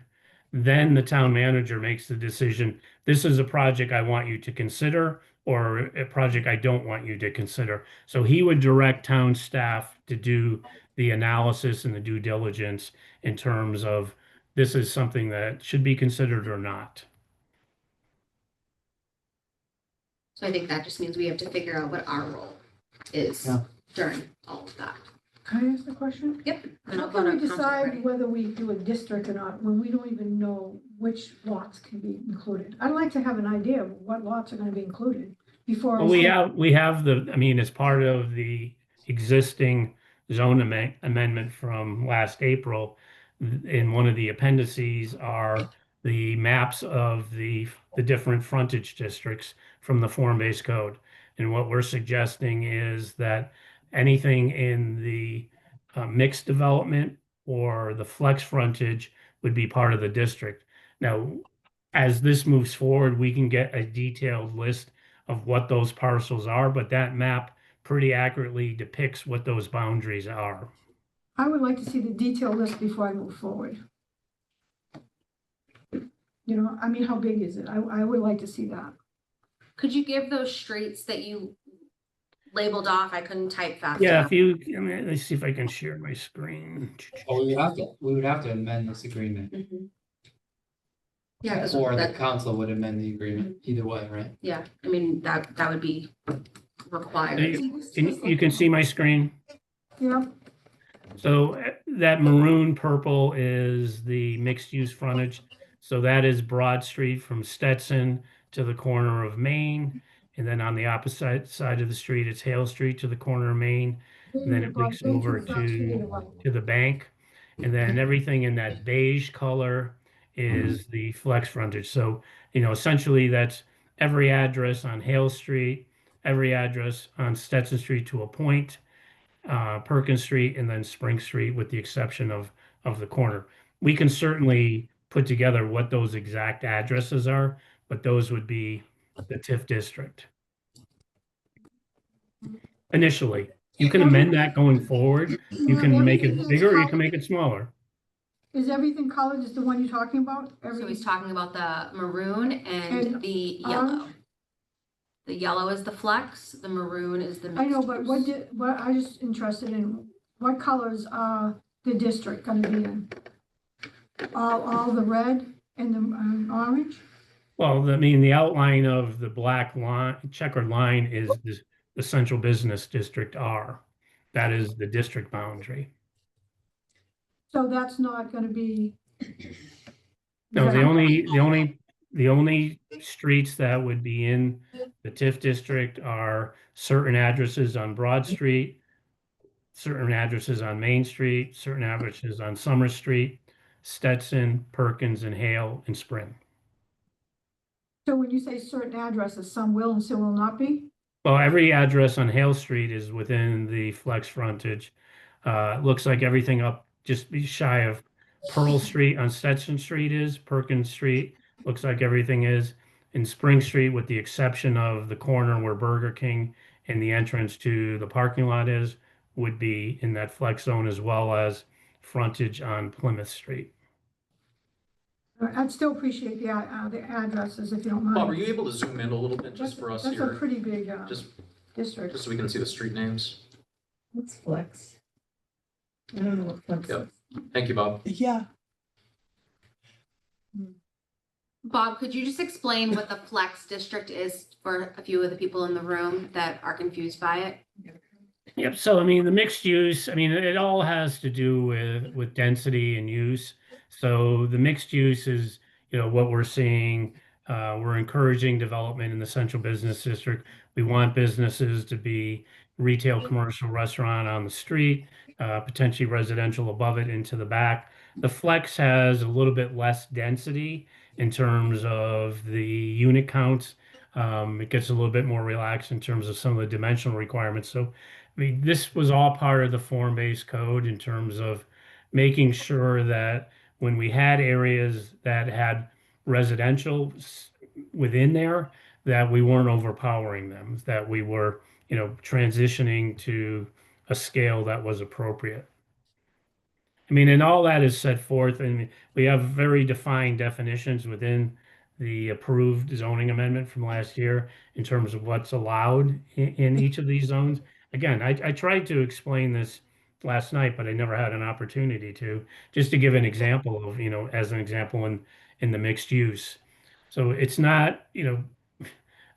then the town manager makes the decision, this is a project I want you to consider, or a project I don't want you to consider. So he would direct town staff to do the analysis and the due diligence in terms of this is something that should be considered or not. So I think that just means we have to figure out what our role is Yeah. during all of that. Can I ask a question? Yep. And How I'll can go we to Councilor decide Reddy. whether we do a district or not when we don't even know which lots can be included? I'd like to have an idea of what lots are gonna be included before I Well, we say, have I mean, as part of the existing zone amendment from last April, in one of the appendices are the maps of the different frontage districts from the form-based code. And what we're suggesting is that anything in the mixed development or the flex frontage would be part of the district. Now, as this moves forward, we can get a detailed list of what those parcels are, but that map pretty accurately depicts what those boundaries are. I would like to see the detailed list before I move forward. You know, I mean, how big is it? I would like to see that. Could you give those streets that you labeled off? I couldn't type fast Yeah, enough. let's see if I can share my screen. Oh, we would have to amend this agreement, Mhm. Yeah, 'cause or the that, council would amend the agreement, either way, right? yeah, I mean, that would be required. You can see my screen. Yeah, So that maroon purple is the mixed use frontage. So that is Broad Street from Stetson to the corner of Main. And then on the opposite side of the street, it's Hale Street to the corner of Main. And then it links over to the bank. And then everything in that beige color is the flex frontage. So, essentially that's every address on Hale Street, every address on Stetson Street to a point, Perkins Street, and then Spring Street, with the exception of the corner. We can certainly put together what those exact addresses are, but those would be the TIF district. Initially, you can amend that going forward. You can make it bigger, or you can make it smaller. is everything colored is the one you're talking about? So he's talking about the maroon and And the yellow. The yellow is the flex, the maroon is the I know, mixed but use. what I just interested in, what colors are the district gonna be in? All the red and the orange? Well, I mean, the outline of the black line, checkered line is the central business district R. That is the district boundary. So that's not gonna be. No, the only streets that would be in the TIF district are certain addresses on Broad Street, certain addresses on Main Street, certain addresses on Summer Street, Stetson, Perkins, and Hale, and Spring. So when you say certain addresses, some will and some will not be? Well, every address on Hale Street is within the flex frontage. Looks like everything up just be shy of Pearl Street on Stetson Street is, Perkins Street, looks like everything is. In Spring Street, with the exception of the corner where Burger King and the entrance to the parking lot is, would be in that flex zone, as well as frontage on Plymouth Street. I'd still appreciate the addresses if you don't mind. Bob, are you able to zoom in a little bit just for us That's a here? pretty big, Just, district. just so we can see the street names. What's flex? I don't know what flex Yep. is. Thank you, Bob. Yeah, Bob, could you just explain what the flex district is for a few of the people in the room that are confused by it? Yep, so I mean, the mixed use, I mean, it all has to do with density and use. So the mixed use is, what we're seeing. We're encouraging development in the central business district. We want businesses to be retail, commercial, restaurant on the street, potentially residential above it into the back. The flex has a little bit less density in terms of the unit counts. It gets a little bit more relaxed in terms of some of the dimensional requirements. So I mean, this was all part of the form-based code in terms of making sure that when we had areas that had residential within there, that we weren't overpowering them, that we were, transitioning to a scale that was appropriate. I mean, and all that is set forth, and we have very defined definitions within the approved zoning amendment from last year in terms of what's allowed in each of these zones. Again, I tried to explain this last night, but I never had an opportunity to, just to give an example of, as an example in the mixed use. So it's not,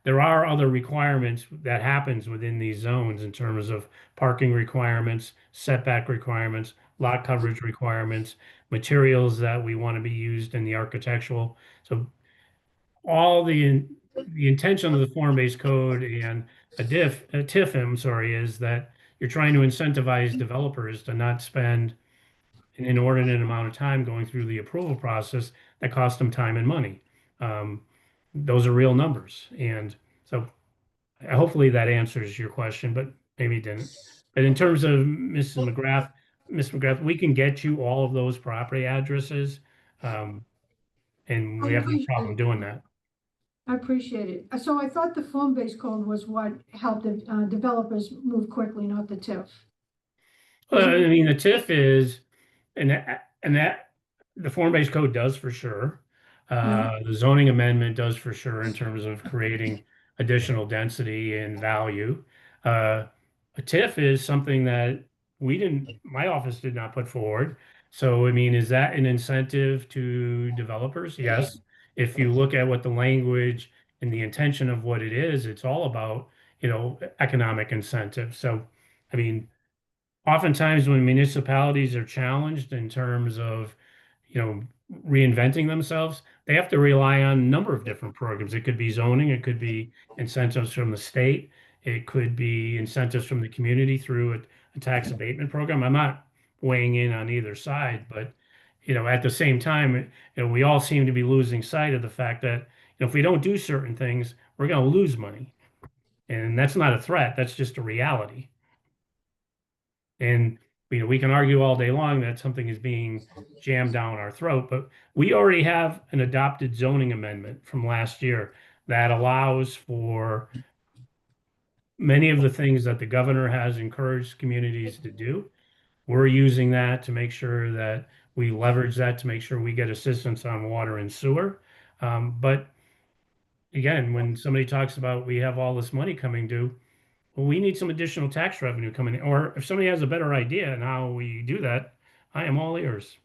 there are other requirements that happens within these zones in terms of parking requirements, setback requirements, lot coverage requirements, materials that we want to be used in the architectural. So all the intention of the form-based code and a TIF, I'm sorry, is that you're trying to incentivize developers to not spend an inordinate amount of time going through the approval process that costs them time and money. Those are real numbers. And so hopefully that answers your question, but maybe it didn't. But in terms of Ms. McGrath, we can get you all of those property addresses. And we have no problem doing that. I appreciate it. So I thought the form-based code was what helped the developers move quickly, not the TIF. I mean, the TIF is, and that the form-based code does for sure. The zoning amendment does for sure in terms of creating additional density and value. A TIF is something that my office did not put forward. So, I mean, is that an incentive to developers? Yes. If you look at what the language and the intention of what it is, it's all about, economic incentive. So, I mean, oftentimes when municipalities are challenged in terms of, reinventing themselves, they have to rely on a number of different programs. It could be zoning, it could be incentives from the state, it could be incentives from the community through a tax abatement program. I'm not weighing in on either side, but at the same time, we all seem to be losing sight of the fact that if we don't do certain things, we're going to lose money. And that's not a threat, that's just a reality. And we can argue all day long that something is being jammed down our throat, but we already have an adopted zoning amendment from last year that allows for many of the things that the governor has encouraged communities to do. We're using that to make sure that we leverage that to make sure we get assistance on water and sewer. But again, when somebody talks about we have all this money coming due, well, we need some additional tax revenue coming in, or if somebody has a better idea on how we do that, I am all ears.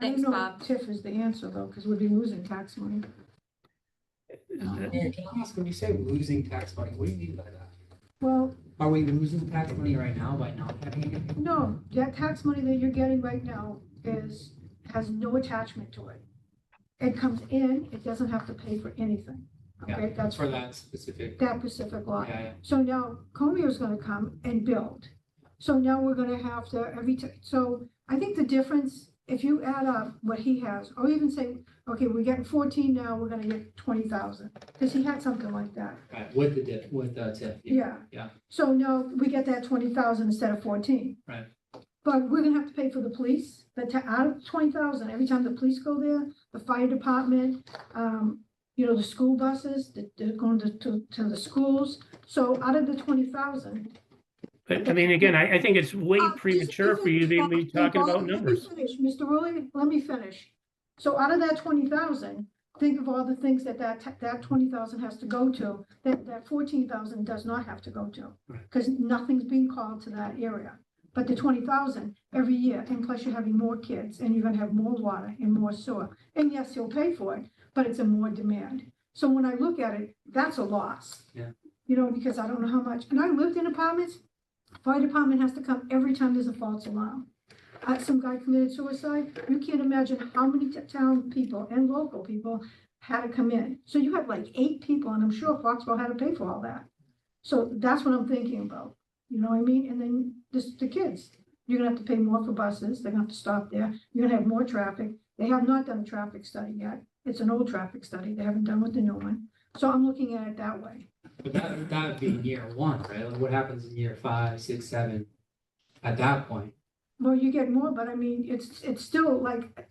I don't know if TIF is the answer though, because we'd be losing tax money. Can I ask, when you say losing tax money, what do you mean by that? Well, Are we losing tax money right now by not having it? no, that tax money that you're getting right now has no attachment to it. It comes in, it doesn't have to pay for anything. Okay, that's For that specific. that Pacific lot. Yeah, yeah. So now Comio's gonna come and build. So now we're gonna have to so I think the difference, if you add up what he has, or even say, okay, we're getting 14 now, we're gonna get 20,000, because he had something like that. Right, with the TIF. Yeah. Yeah. So now we get that 20,000 instead of 14. Right. But we're gonna have to pay for the police, out of 20,000, every time the police go there, the fire department, the school buses, they're going to the schools. So out of the 20,000. But I mean, again, I think it's way premature for you to be talking about numbers. Let me finish, Mr. Rowley, let me finish. So out of that 20,000, think of all the things that 20,000 has to go to, that 14,000 does not have to go to. Because nothing's being called to that area. But the 20,000 every year, and plus you're having more kids, and you're gonna have more water and more sewer. And yes, he'll pay for it, but it's a more demand. So when I look at it, that's a loss. Yeah. Because I don't know how much, and I lived in apartments, fire department has to come every time there's a false alarm. Some guy committed suicide, you can't imagine how many town people and local people had to come in. So you had like 8 people, and I'm sure Foxborough had to pay for all that. So that's what I'm thinking about. You know what I mean? And then the kids, you're gonna have to pay more for buses. They're gonna have to stop there. You're gonna have more traffic. They have not done a traffic study yet. It's an old traffic study. They haven't done with the new one. So I'm looking at it that way. But that would be in year 1, right? Like what happens in year 5, 6, 7 at that point? Well, you get more, but I mean, it's still like,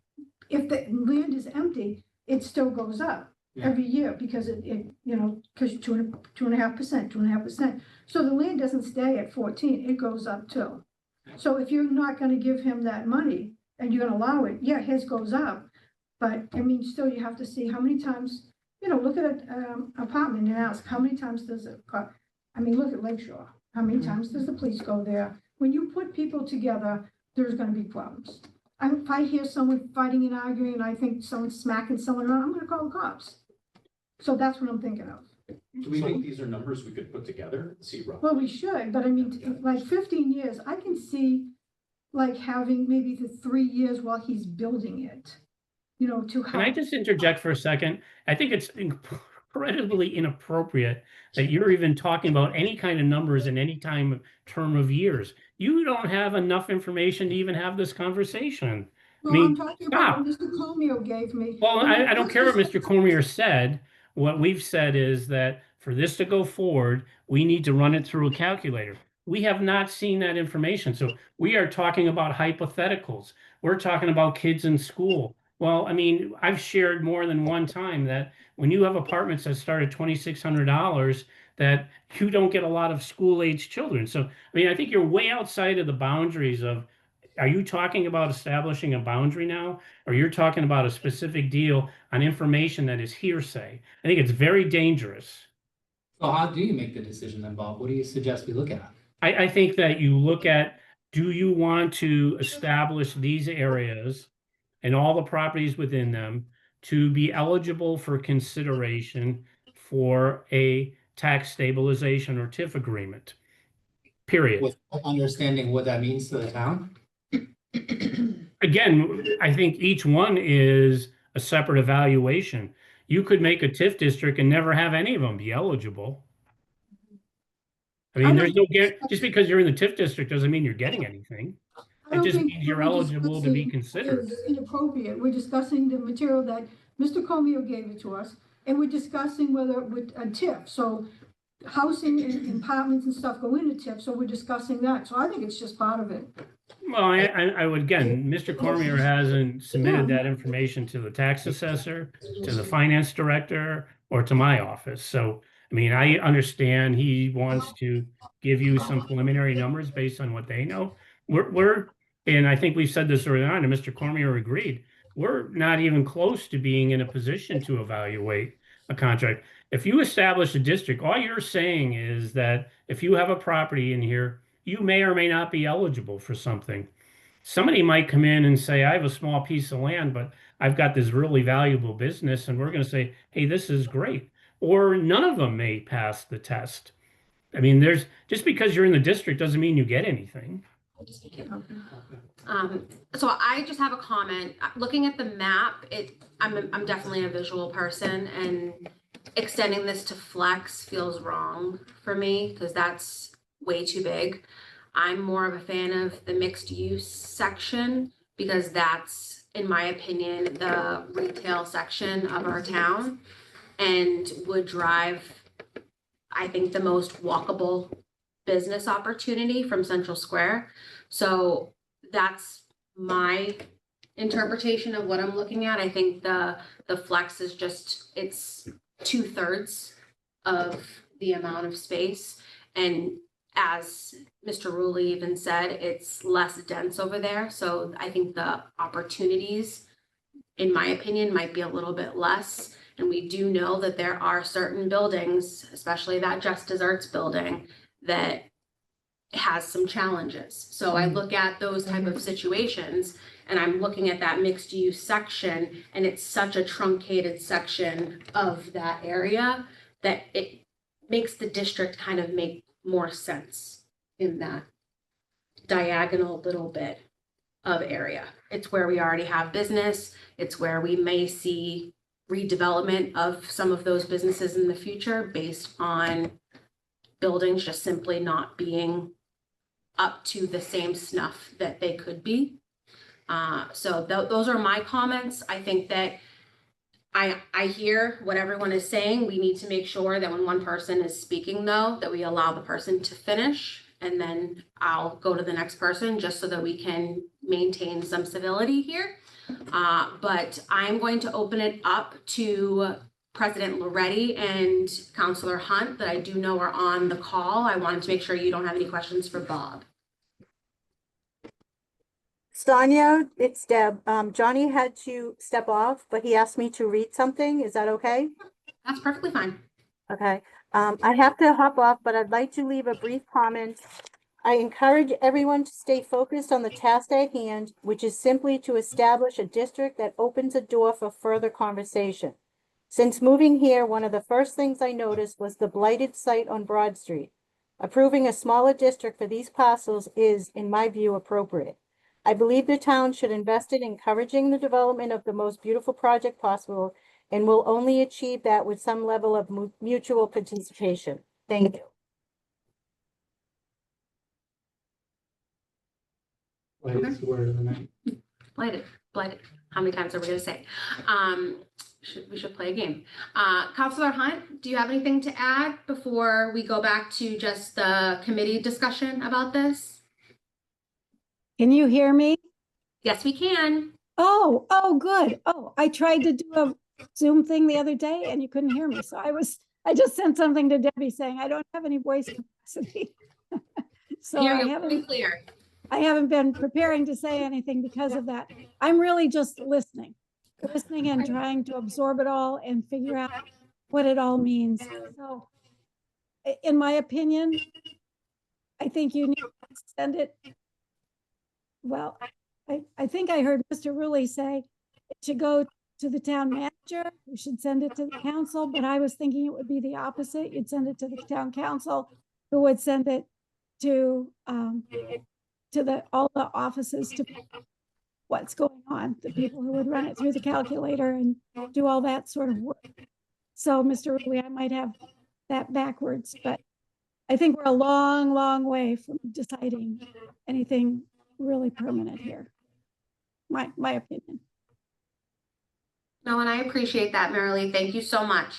if the land is empty, it still goes up. Yeah. Every year, because because 2.5%. So the land doesn't stay at 14, it goes up too. So if you're not gonna give him that money and you're gonna allow it, yeah, his goes up. But I mean, still you have to see how many times, look at an apartment and ask, how many times does it cost? I mean, look at Lakeshore. How many times does the police go there? When you put people together, there's gonna be problems. If I hear someone fighting and arguing, and I think someone's smacking someone around, I'm gonna call the cops. So that's what I'm thinking of. Do we think these are numbers we could put together and see roughly? Well, we should, but I mean, like 15 years, I can see like having maybe the 3 years while he's building it, you know, to Can I help. just interject for a second? I think it's incredibly inappropriate that you're even talking about any kind of numbers in any term of years. You don't have enough information to even have this conversation. Well, I'm talking about what Mr. Comio gave me. Well, I don't care what Mr. Cormier said. What we've said is that for this to go forward, we need to run it through a calculator. We have not seen that information. So we are talking about hypotheticals. We're talking about kids in school. Well, I mean, I've shared more than one time that when you have apartments that start at $2,600, that you don't get a lot of school-age children. So, I mean, I think you're way outside of the boundaries of, are you talking about establishing a boundary now? Or you're talking about a specific deal on information that is hearsay? I think it's very dangerous. So how do you make the decision then, Bob? What do you suggest we look at? I think that you look at, do you want to establish these areas and all the properties within them to be eligible for consideration for a tax stabilization or TIF agreement? Period. With understanding what that means to the town? Again, I think each one is a separate evaluation. You could make a TIF district and never have any of them be eligible. I mean, there's no just because you're in the TIF district doesn't mean you're getting anything. I It don't just think means you're what we're eligible to be discussing considered. is inappropriate. We're discussing the material that Mr. Comio gave it to us, and we're discussing whether with a TIF. So housing and apartments and stuff go into TIF, so we're discussing that. So I think it's just part of it. Well, I would, again, Mr. Cormier hasn't submitted that information to the tax assessor, to the finance director, or to my office. So, I mean, I understand he wants to give you some preliminary numbers based on what they know. And I think we said this early on, and Mr. Cormier agreed, we're not even close to being in a position to evaluate a contract. If you establish a district, all you're saying is that if you have a property in here, you may or may not be eligible for something. Somebody might come in and say, I have a small piece of land, but I've got this really valuable business, and we're going to say, hey, this is great. Or none of them may pass the test. I mean, just because you're in the district doesn't mean you get anything. So I just have a comment. Looking at the map, I'm definitely a visual person, and extending this to flex feels wrong for me because that's way too big. I'm more of a fan of the mixed use section because that's, in my opinion, the retail section of our town and would drive, I think, the most walkable business opportunity from Central Square. So that's my interpretation of what I'm looking at. I think the flex is just, it's 2/3 of the amount of space. And as Mr. Rulli even said, it's less dense over there. So I think the opportunities, in my opinion, might be a little bit less. And we do know that there are certain buildings, especially that Just Desserts building, that has some challenges. So I look at those type of situations and I'm looking at that mixed use section, and it's such a truncated section of that area that it makes the district kind of make more sense in that diagonal little bit of area. It's where we already have business. It's where we may see redevelopment of some of those businesses in the future based on buildings just simply not being up to the same snuff that they could be. So those are my comments. I think that I hear what everyone is saying. We need to make sure that when one person is speaking, though, that we allow the person to finish, and then I'll go to the next person just so that we can maintain some civility here. But I'm going to open it up to President Loretti and Councilor Hunt that I do know are on the call. I wanted to make sure you don't have any questions for Bob. Sonia, it's Deb. Johnny had to step off, but he asked me to read something. Is that okay? That's perfectly fine. Okay, I have to hop off, but I'd like to leave a brief comment. I encourage everyone to stay focused on the task at hand, which is simply to establish a district that opens a door for further conversation. Since moving here, one of the first things I noticed was the blighted site on Broad Street. Approving a smaller district for these parcels is, in my view, appropriate. I believe the town should invest in encouraging the development of the most beautiful project possible and will only achieve that with some level of mutual participation. Thank you. That's the word of the night. Blighted, blighted. How many times are we gonna say? We should play a game. Counselor Hunt, do you have anything to add before we go back to just the committee discussion about this? Can you hear me? Yes, we can. Oh, good. Oh, I tried to do a Zoom thing the other day and you couldn't hear me. So I just sent something to Debbie saying I don't have any voice capacity. So Hear you pretty clear. I haven't been preparing to say anything because of that. I'm really just listening and trying to absorb it all and figure out what it all means. So in my opinion, I think you need to send it. Well, I think I heard Mr. Rulli say it should go to the town manager. You should send it to the council, but I was thinking it would be the opposite. You'd send it to the town council, who would send it to all the offices to what's going on, the people who would run it through the calculator and do all that sort of work. So, Mr. Rulli, I might have that backwards, but I think we're a long, long way from deciding anything really permanent here. My opinion. No, and I appreciate that, Marilee. Thank you so much.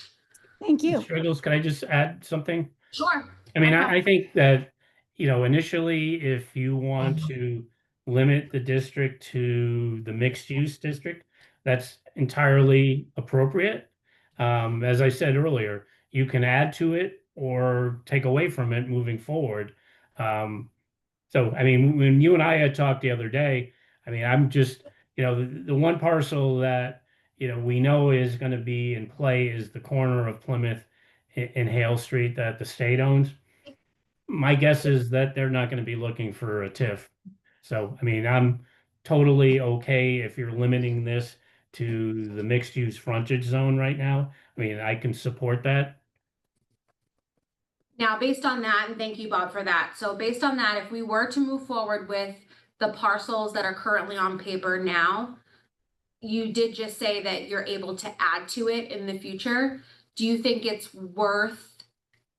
Thank you. Struggles, can I just add something? Sure. I mean, I think that, initially, if you want to limit the district to the mixed use district, that's entirely appropriate. As I said earlier, you can add to it or take away from it moving forward. So, I mean, when you and I had talked the other day, I mean, I'm just, the one parcel that, we know is going to be in play is the corner of Plymouth and Hale Street that the state owns. My guess is that they're not going to be looking for a TIF. So, I mean, I'm totally okay if you're limiting this to the mixed use frontage zone right now. I mean, I can support that. Now, based on that, and thank you, Bob, for that. So based on that, if we were to move forward with the parcels that are currently on paper now, you did just say that you're able to add to it in the future. Do you think it's worth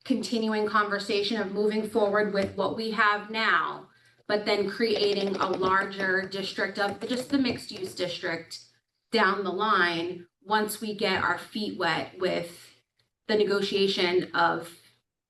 continuing conversation of moving forward with what we have now, but then creating a larger district of just the mixed use district down the line once we get our feet wet with the negotiation of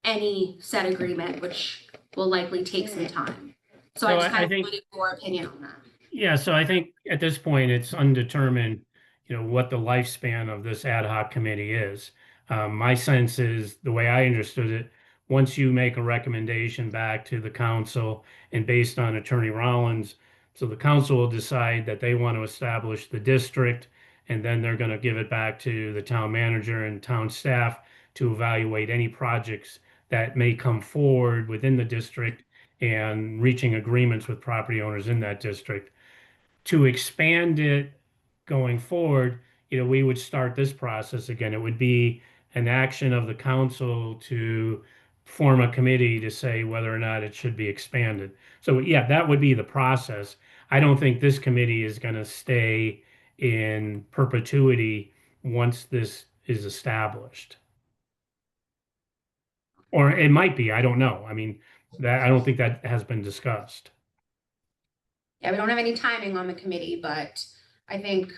any set agreement, which will likely take some time? So I just kind of wanted your opinion on that. Yeah, so I think at this point it's undetermined, what the lifespan of this ad hoc committee is. My sense is, the way I understood it, once you make a recommendation back to the council and based on Attorney Rollins, so the council will decide that they want to establish the district, and then they're going to give it back to the town manager and town staff to evaluate any projects that may come forward within the district and reaching agreements with property owners in that district. To expand it going forward, we would start this process again. It would be an action of the council to form a committee to say whether or not it should be expanded. So yeah, that would be the process. I don't think this committee is going to stay in perpetuity once this is established. Or it might be, I don't know. I mean, I don't think that has been discussed. Yeah, we don't have any timing on the committee, but I think.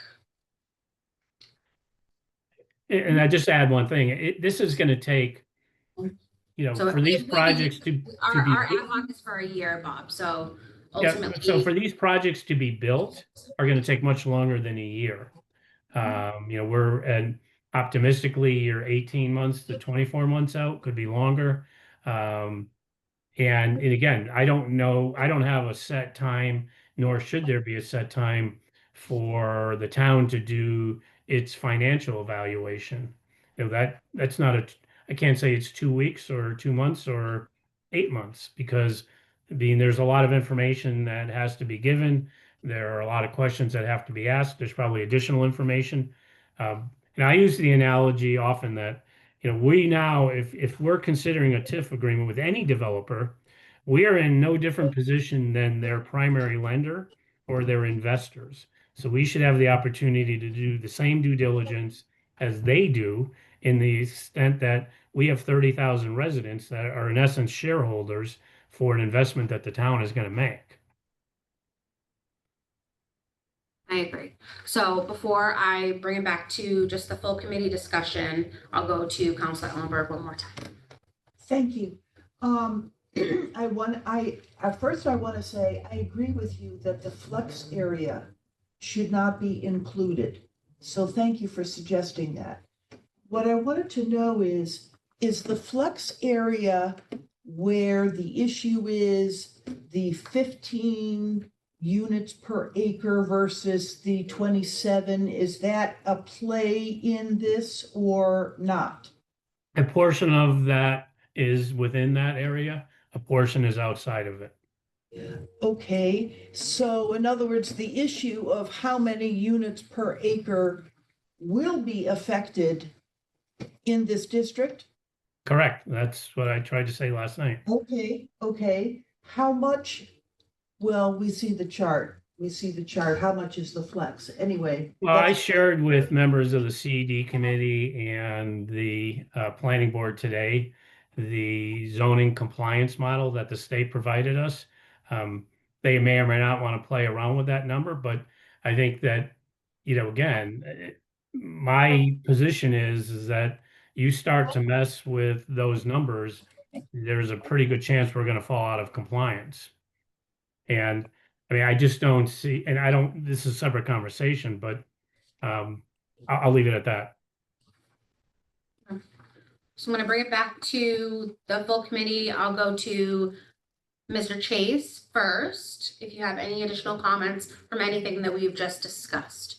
And I just add one thing, this is going to take, So for these projects to be. Our ad hoc is for a year, Bob, so ultimately. Yeah, so for these projects to be built are going to take much longer than a year. We're optimistically, you're 18 months to 24 months out, could be longer. And again, I don't know, I don't have a set time, nor should there be a set time for the town to do its financial evaluation. That's not I can't say it's 2 weeks or 2 months or 8 months because there's a lot of information that has to be given. There are a lot of questions that have to be asked. There's probably additional information. And I use the analogy often that, we now, if we're considering a TIF agreement with any developer, we are in no different position than their primary lender or their investors. So we should have the opportunity to do the same due diligence as they do in the extent that we have 30,000 residents that are in essence shareholders for an investment that the town is going to make. I agree. So before I bring it back to just the full committee discussion, I'll go to Councilor Ellenberg one more time. Thank you. At first I want to say, I agree with you that the flex area should not be included. So thank you for suggesting that. What I wanted to know is the flex area where the issue is the 15 units per acre versus the 27, is that a play in this or not? A portion of that is within that area, a portion is outside of it. Okay, so in other words, the issue of how many units per acre will be affected in this district? Correct. That's what I tried to say last night. Okay. How much? Well, we see the chart. How much is the flex? Anyway. Well, I shared with members of the CED committee and the planning board today the zoning compliance model that the state provided us. They may or may not want to play around with that number, but I think that, again, my position is that you start to mess with those numbers, there's a pretty good chance we're going to fall out of compliance. And I mean, I just don't see, and I don't, this is a separate conversation, but I'll leave it at that. So I'm going to bring it back to the full committee. I'll go to Mr. Chase first, if you have any additional comments from anything that we've just discussed.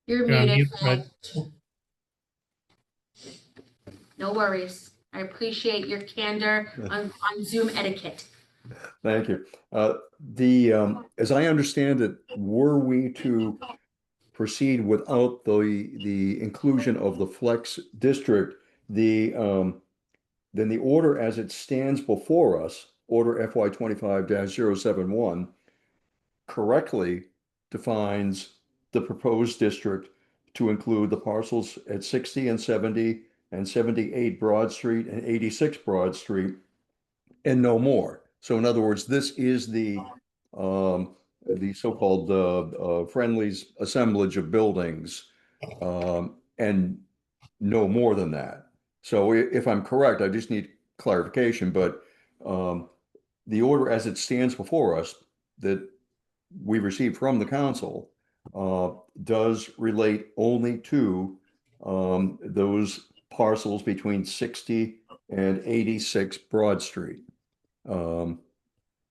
You're muted, Fred. No worries. I appreciate your candor on Zoom etiquette. Thank you. As I understand it, were we to proceed without the inclusion of the flex district, then the order as it stands before us, order FY 25-071, correctly defines the proposed district to include the parcels at 60 and 70 and 78 Broad Street and 86 Broad Street and no more. So in other words, this is the so-called Friendly's assemblage of buildings, and no more than that. So if I'm correct, I just need clarification, but the order as it stands before us that we received from the council does relate only to those parcels between 60 and 86 Broad Street,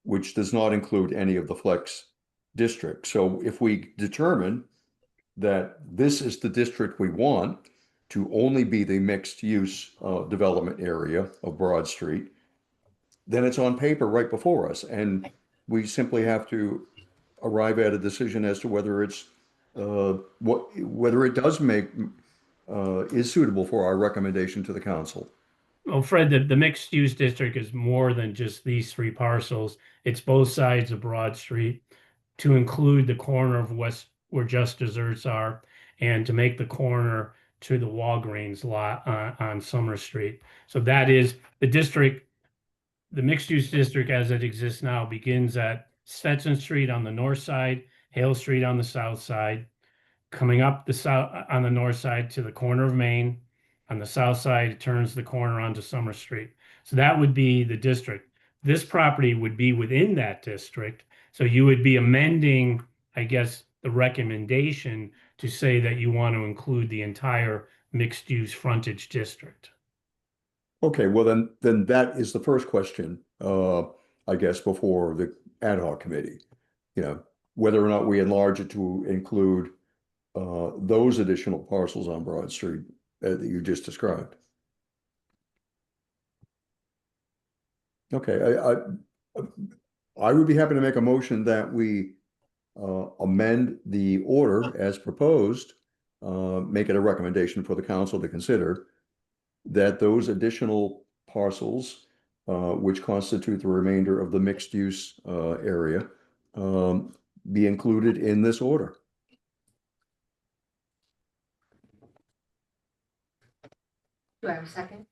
which does not include any of the flex district. So if we determine that this is the district we want to only be the mixed use development area of Broad Street, then it's on paper right before us. And we simply have to arrive at a decision as to whether it's whether it does make is suitable for our recommendation to the council. Well, Fred, the mixed use district is more than just these three parcels. It's both sides of Broad Street to include the corner of west where Just Desserts are and to make the corner to the Walgreens lot on Summer Street. So that is the district, the mixed use district as it exists now begins at Stetson Street on the north side, Hale Street on the south side, coming up the south on the north side to the corner of Main. On the south side, it turns the corner onto Summer Street. So that would be the district. This property would be within that district. So you would be amending, I guess, the recommendation to say that you want to include the entire mixed use frontage district. Okay, well then that is the first question, I guess, before the ad hoc committee. Whether or not we enlarge it to include those additional parcels on Broad Street. that you just described. Okay, I would be happy to make a motion that we amend the order as proposed, make it a recommendation for the council to consider that those additional parcels, which constitute the remainder of the mixed use area, be included in this order. Do I have a second?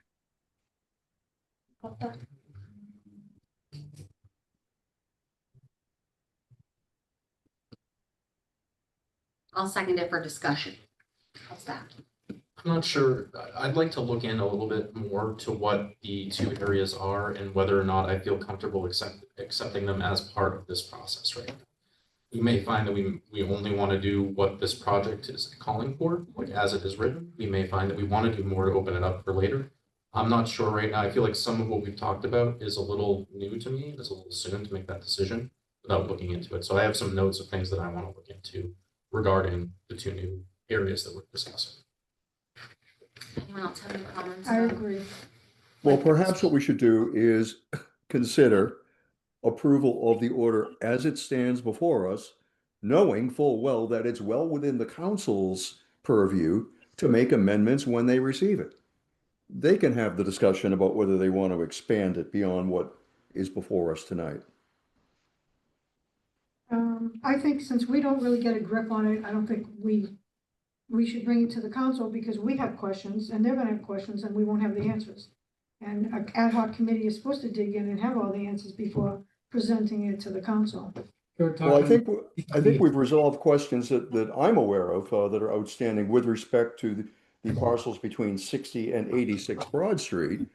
I'll second it for discussion. How's that? I'm not sure. I'd like to look in a little bit more to what the two areas are and whether or not I feel comfortable accepting them as part of this process, right? You may find that we only want to do what this project is calling for, like as it is written. We may find that we want to do more to open it up for later. I'm not sure right now. I feel like some of what we've talked about is a little new to me. It's a little soon to make that decision without looking into it. So I have some notes of things that I want to look into regarding the two new areas that we're discussing. Anyone else have any comments? I about- agree. Well, perhaps what we should do is consider approval of the order as it stands before us, knowing full well that it's well within the council's purview to make amendments when they receive it. They can have the discussion about whether they want to expand it beyond what is before us tonight. I think since we don't really get a grip on it, I don't think we should bring it to the council because we have questions and they're gonna have questions and we won't have the answers. And an ad hoc committee is supposed to dig in and have all the answers before presenting it to the council. Well, I think we've resolved questions that I'm aware of that are outstanding with respect to the parcels between 60 and 86 Broad Street,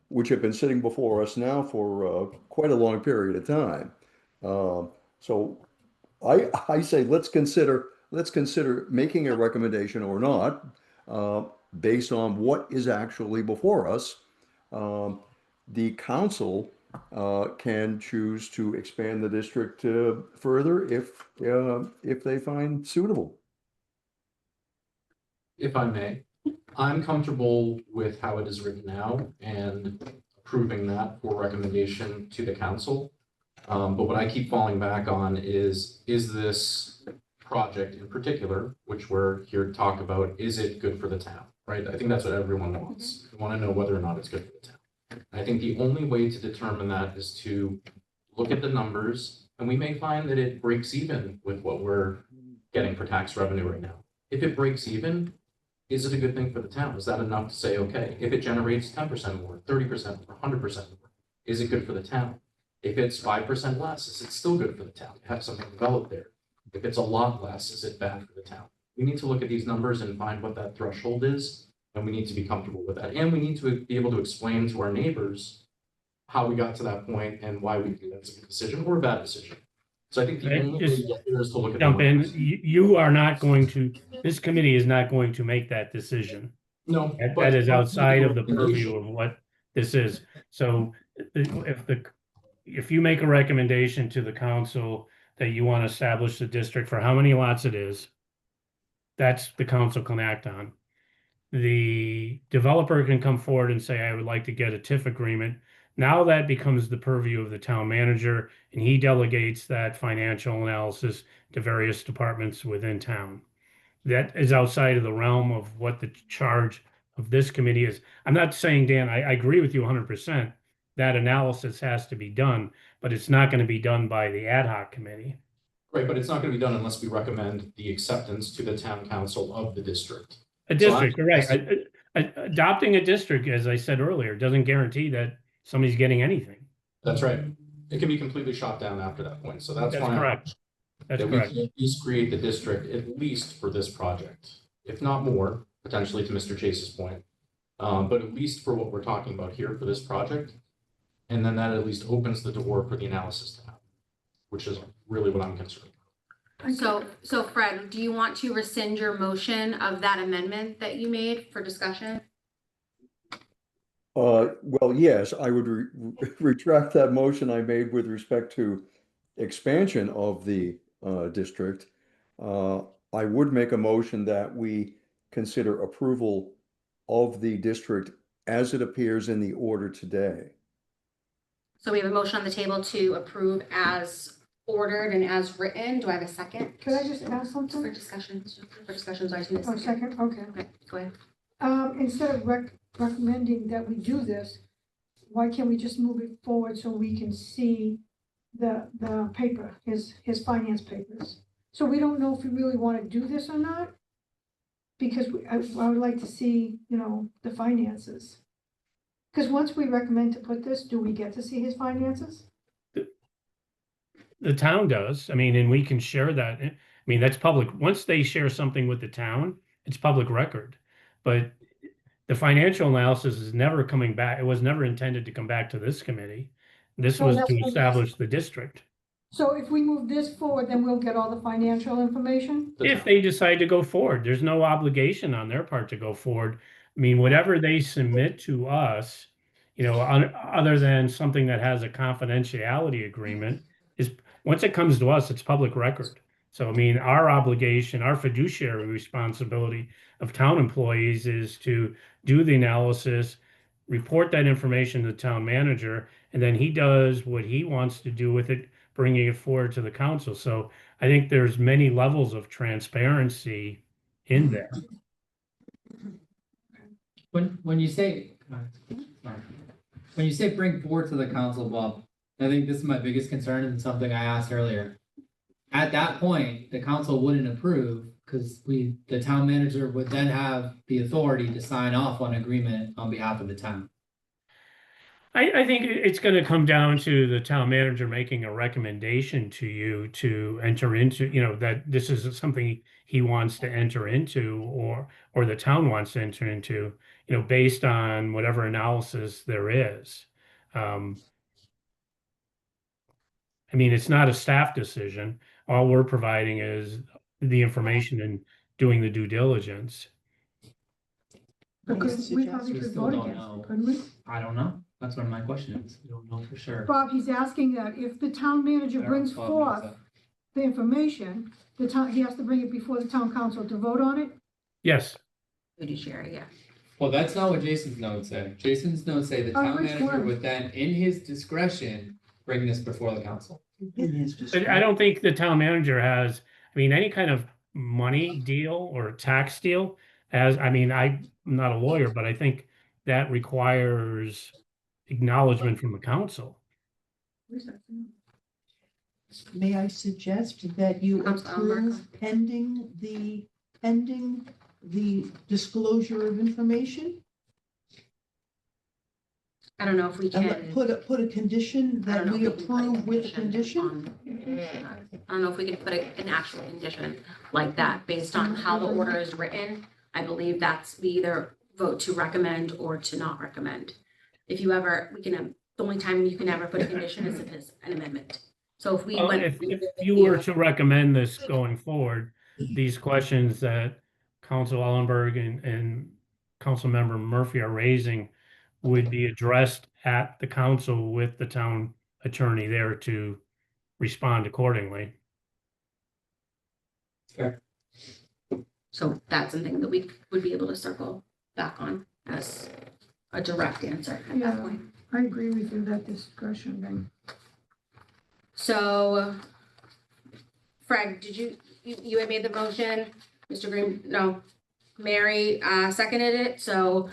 which have been sitting before us now for quite a long period of time. So I say let's consider making a recommendation or not based on what is actually before us. The council can choose to expand the district further if they find suitable. If I may, I'm comfortable with how it is written now and approving that for recommendation to the council. But what I keep falling back on is this project in particular, which we're here to talk about, is it good for the town, right? I think that's what everyone wants. They want to know whether or not it's good for the town. I think the only way to determine that is to look at the numbers, and we may find that it breaks even with what we're getting for tax revenue right now. If it breaks even, is it a good thing for the town? Is that enough to say, okay, if it generates 10% more, 30% more, 100% more, is it good for the town? If it's 5% less, is it still good for the town to have something developed there? If it's a lot less, is it bad for the town? We need to look at these numbers and find what that threshold is, and we need to be comfortable with that. And we need to be able to explain to our neighbors how we got to that point and why we think that's a good decision or a bad decision. So I think the only way to get there is to look at the Jump in. numbers. You are not going to, this committee is not going to make that decision. No, That is outside of the purview of what this is. So if you make a recommendation to the council that you want to establish the district for how many lots it is, that's the council can act on. The developer can come forward and say, I would like to get a TIF agreement. Now that becomes the purview of the town manager, and he delegates that financial analysis to various departments within town. That is outside of the realm of what the charge of this committee is. I'm not saying, Dan, I agree with you 100%. That analysis has to be done, but it's not going to be done by the ad hoc committee. Right, but it's not going to be done unless we recommend the acceptance to the town council of the district. A district, you're right. Adopting a district, as I said earlier, doesn't guarantee that somebody's getting anything. That's right. It can be completely shot down after that point. So that's why correct. That's that correct. we can at least create the district at least for this project, if not more, potentially to Mr. Chase's point. But at least for what we're talking about here for this project. And then that at least opens the door for the analysis to happen, which is really what I'm concerned about. So Fred, do you want to rescind your motion of that amendment that you made for discussion? Well, yes, I would retract that motion I made with respect to expansion of the district. I would make a motion that we consider approval of the district as it appears in the order today. So we have a motion on the table to approve as ordered and as written. Do I have a second? Could I just ask For something? discussions, sorry. to Oh, second, okay. Okay, go ahead. Instead of recommending that we do this, why can't we just move it forward so we can see the paper, his finance papers? So we don't know if we really want to do this or not. Because I would like to see, the finances. Because once we recommend to put this, do we get to see his finances? The town does. I mean, and we can share that. I mean, that's public. Once they share something with the town, it's public record. But the financial analysis is never coming back. It was never intended to come back to this committee. This So was that's to what I'm establish the district. So if we move this forward, then we'll get all the financial information? If they decide to go forward, there's no obligation on their part to go forward. I mean, whatever they submit to us, other than something that has a confidentiality agreement, is once it comes to us, it's public record. So, I mean, our obligation, our fiduciary responsibility of town employees is to do the analysis, report that information to the town manager, and then he does what he wants to do with it, bringing it forward to the council. So I think there's many levels of transparency in there. When you say bring forward to the council, Bob, I think this is my biggest concern and something I asked earlier. At that point, the council wouldn't approve because the town manager would then have the authority to sign off on agreement on behalf of the town. I think it's going to come down to the town manager making a recommendation to you to enter into, that this is something he wants to enter into or the town wants to enter into, based on whatever analysis there is. I mean, it's not a staff decision. All we're providing is the information and doing the due diligence. Because we probably We could still vote don't against know. it, couldn't we? I don't know. That's what my question is. We don't know for sure. Bob, he's asking that if the town manager brings Bob knows forth that. the information, he has to bring it before the town council to vote on it? Yes. Fiduciary, yeah. Well, that's not what Jason's notes say. Jason's notes say the town which manager one? would then, in his discretion, bring this before the council. But I don't think the town manager has, any kind of money deal or tax deal I'm not a lawyer, but I think that requires acknowledgement from the council. May I suggest that you Councilor approve pending the disclosure of information? I don't know if we And can. put a condition I don't that know we if can put a approve with a condition? I don't know if we can put an actual condition like that based on how the order is written. I believe we either vote to recommend or to not recommend. The only time you can ever put a condition is if it's an amendment. So if we Well, went. if you were to recommend this going forward, these questions that Council Ellenberg and Councilmember Murphy are raising would be addressed at the council with the town attorney there to respond accordingly. Fair. So that's something that we would be able to circle back on as a direct answer at that Yeah. point. I agree with you, that discussion then. So, Fred, did you had made the motion, Mr. Green, no, Mary, seconded it, so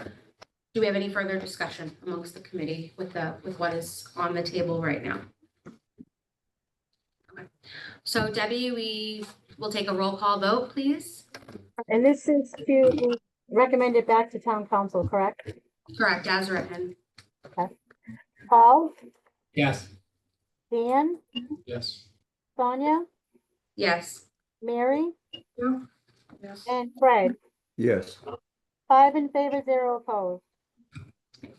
do we have any further discussion amongst the committee with what is on the table right now? Okay. So Debbie, we will take a roll call vote, please. And this is to recommend it back to town council, correct? Correct, as written. Paul, Yes. Dan, Yes. Sonia, Yes. Mary, Yeah. Yes. and Fred. Yes. 5 in favor, 0 opposed.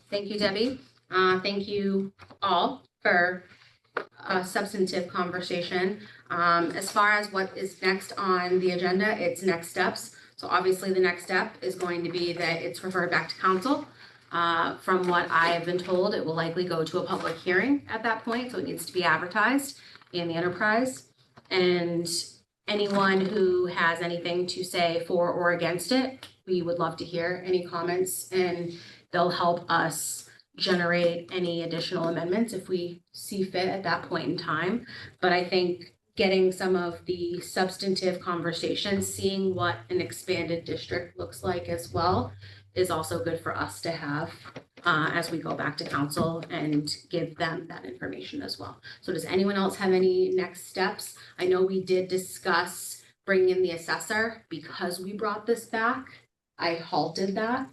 Thank you, Debbie. Thank you all for a substantive conversation. As far as what is next on the agenda, it's next steps. So obviously the next step is going to be that it's referred back to council. From what I have been told, it will likely go to a public hearing at that point. So it needs to be advertised in the enterprise. And anyone who has anything to say for or against it we would love to hear any comments, and they'll help us generate any additional amendments if we see fit at that point in time. But I think getting some of the substantive conversations, seeing what an expanded district looks like as well, is also good for us to have as we go back to council and give them that information as well. So does anyone else have any next steps? I know we did discuss bringing in the assessor because we brought this back. I halted that.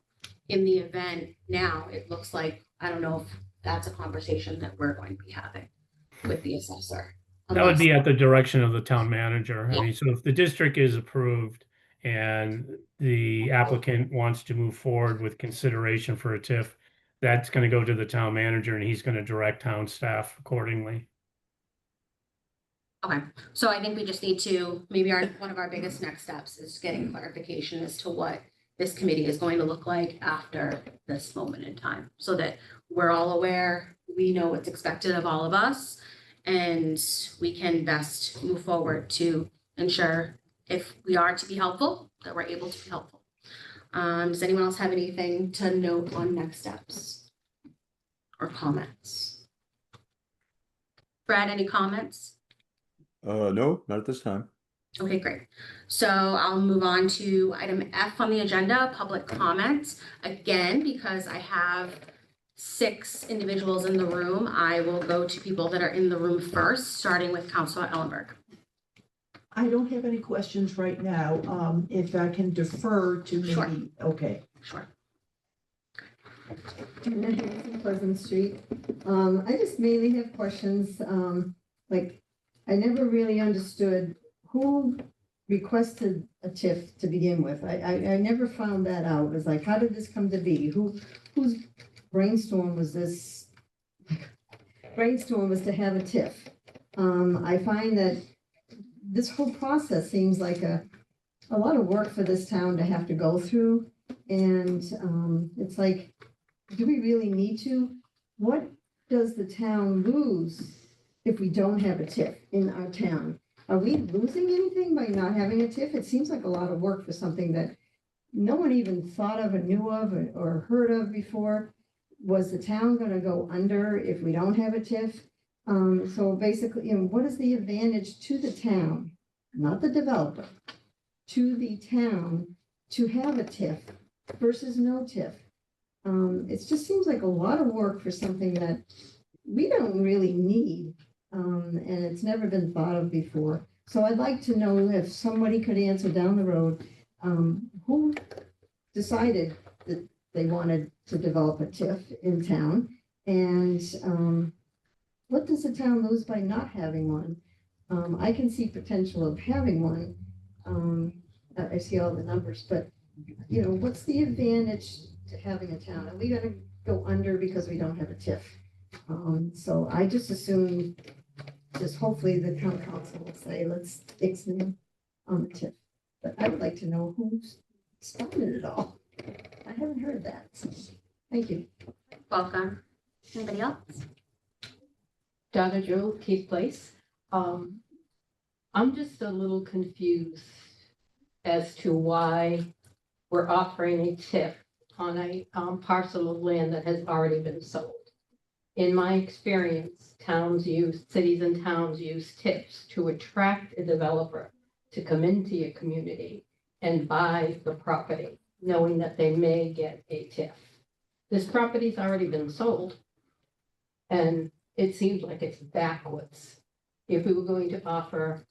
In the event now, it looks like, I don't know if that's a conversation that we're going to be having with the assessor. That would be at the direction of the town manager. I Yeah. mean, so if the district is approved and the applicant wants to move forward with consideration for a TIF, that's going to go to the town manager and he's going to direct town staff accordingly. Okay, so I think we just need to, maybe one of our biggest next steps is getting clarification as to what this committee is going to look like after this moment in time, so that we're all aware, we know what's expected of all of us, and we can best move forward to ensure if we are to be helpful, that we're able to be helpful. Does anyone else have anything to note on next steps or comments? Brad, any comments? No, not at this time. Okay, great. So I'll move on to item F on the agenda, public comments. Again, because I have 6 individuals in the room, I will go to people that are in the room first, starting with Councilor Ellenberg. I don't have any questions right now. If I can defer to maybe, Sure. okay. Sure. Pleasant Street. I just mainly have questions, like, I never really understood who requested a TIF to begin with. I never found that out. It was like, how did this come to be? Whose brainstorm was this? Brainstorm was to have a TIF. I find that this whole process seems like a lot of work for this town to have to go through. And it's like, do we really need to? What does the town lose if we don't have a TIF in our town? Are we losing anything by not having a TIF? It seems like a lot of work for something that no one even thought of or knew of or heard of before. Was the town gonna go under if we don't have a TIF? So basically, what is the advantage to the town, not the developer, to the town to have a TIF versus no TIF? It just seems like a lot of work for something that we don't really need. And it's never been thought of before. So I'd like to know if somebody could answer down the road, who decided that they wanted to develop a TIF in town? And what does the town lose by not having one? I can see potential of having one. I see all the numbers, but what's the advantage to having a town? Are we gonna go under because we don't have a TIF? So I just assume, just hopefully the town council will say, let's fix them on the TIF. But I would like to know who's started it all. I haven't heard that. So, thank you. Welcome. Anybody else? Donna Drew, Keith Place. I'm just a little confused as to why we're offering a TIF on a parcel of land that has already been sold. In my experience, cities and towns use TIFs to attract a developer to come into your community and buy the property, knowing that they may get a TIF. This property's already been sold, and it seems like it's backwards. If we were going to offer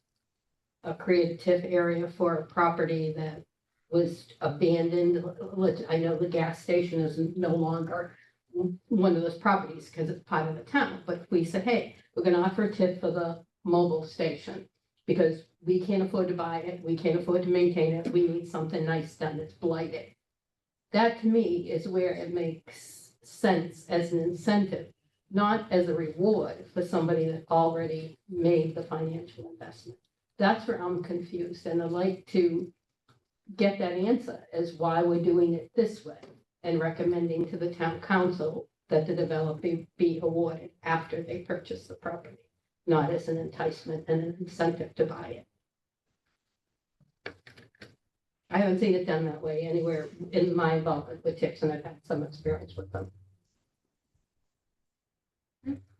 create a TIF area for a property that was abandoned, I know the gas station is no longer one of those properties because it's part of the town, but we said, hey, we're going to offer a TIF for the mobile station because we can't afford to buy it, we can't afford to maintain it, we need something nice done that's blighted. That to me is where it makes sense as an incentive, not as a reward for somebody that already made the financial investment. That's where I'm confused, and I'd like to get that answer as why we're doing it this way and recommending to the town council that the developer be awarded after they purchase the property, not as an enticement and an incentive to buy it. I haven't seen it done that way anywhere in my involvement with TIFs, and I've had some experience with them.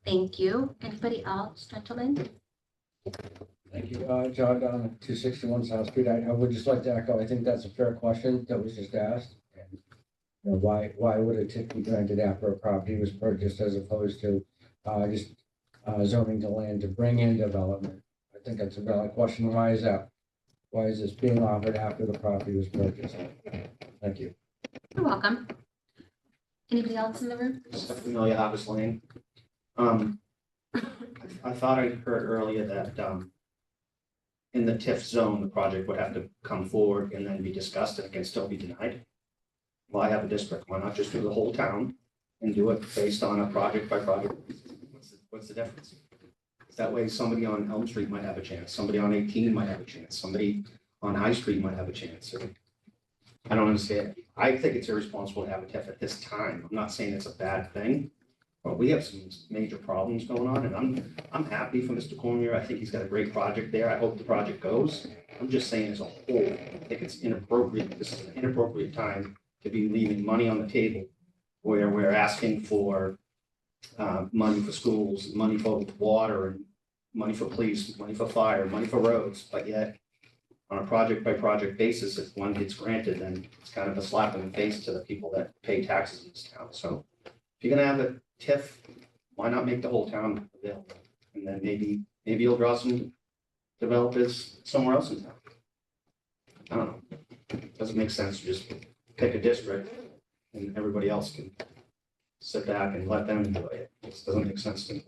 Thank you. Anybody else, gentlemen? Thank you, John Donovan, 261 South Street. I would just like to echo, I think that's a fair question that was just asked. And, you know, why would a TIF be granted after a property was purchased as opposed to just zoning to land to bring in development? I think that's a valid question. Why is that? Why is this being offered after the property was purchased? Thank you. You're welcome. Anybody else in the room? Familiar Harvest Lane. I thought I heard earlier that, in the TIF zone, the project would have to come forward and then be discussed and it can still be denied. Well, I have a district. Why not just do the whole town and do it based on a project by project? What's the difference? That way somebody on Elm Street might have a chance, somebody on 18 might have a chance, somebody on High Street might have a chance. I don't understand. I think it's irresponsible to have a TIF at this time. I'm not saying it's a bad thing, but we have some major problems going on, and I'm happy for Mr. Cormier. I think he's got a great project there. I hope the project goes. I'm just saying as a whole, I think it's inappropriate. This is an inappropriate time to be leaving money on the table where we're asking for money for schools, money for water, and money for police, money for fire, money for roads, but yet on a project by project basis, if one gets granted, then it's kind of a slap in the face to the people that pay taxes in this town. So if you're gonna have a TIF, why not make the whole town available? And then maybe you'll draw some developers somewhere else in town. I don't know. Doesn't make sense to just pick a district and everybody else can sit back and let them enjoy it. It doesn't make sense to me.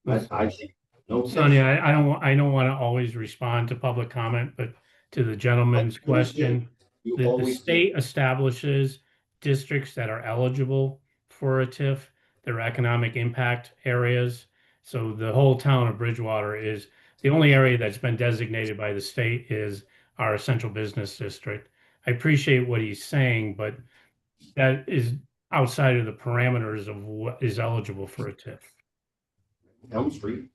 I think no. Sonia, I don't want to always respond to public comment, but to the gentleman's question, the state establishes districts that are eligible for a TIF, their economic impact areas. So the whole town of Bridgewater is, the only area that's been designated by the state is our essential business district. I appreciate what he's saying, but that is outside of the parameters of what is eligible for a TIF. Elm Street.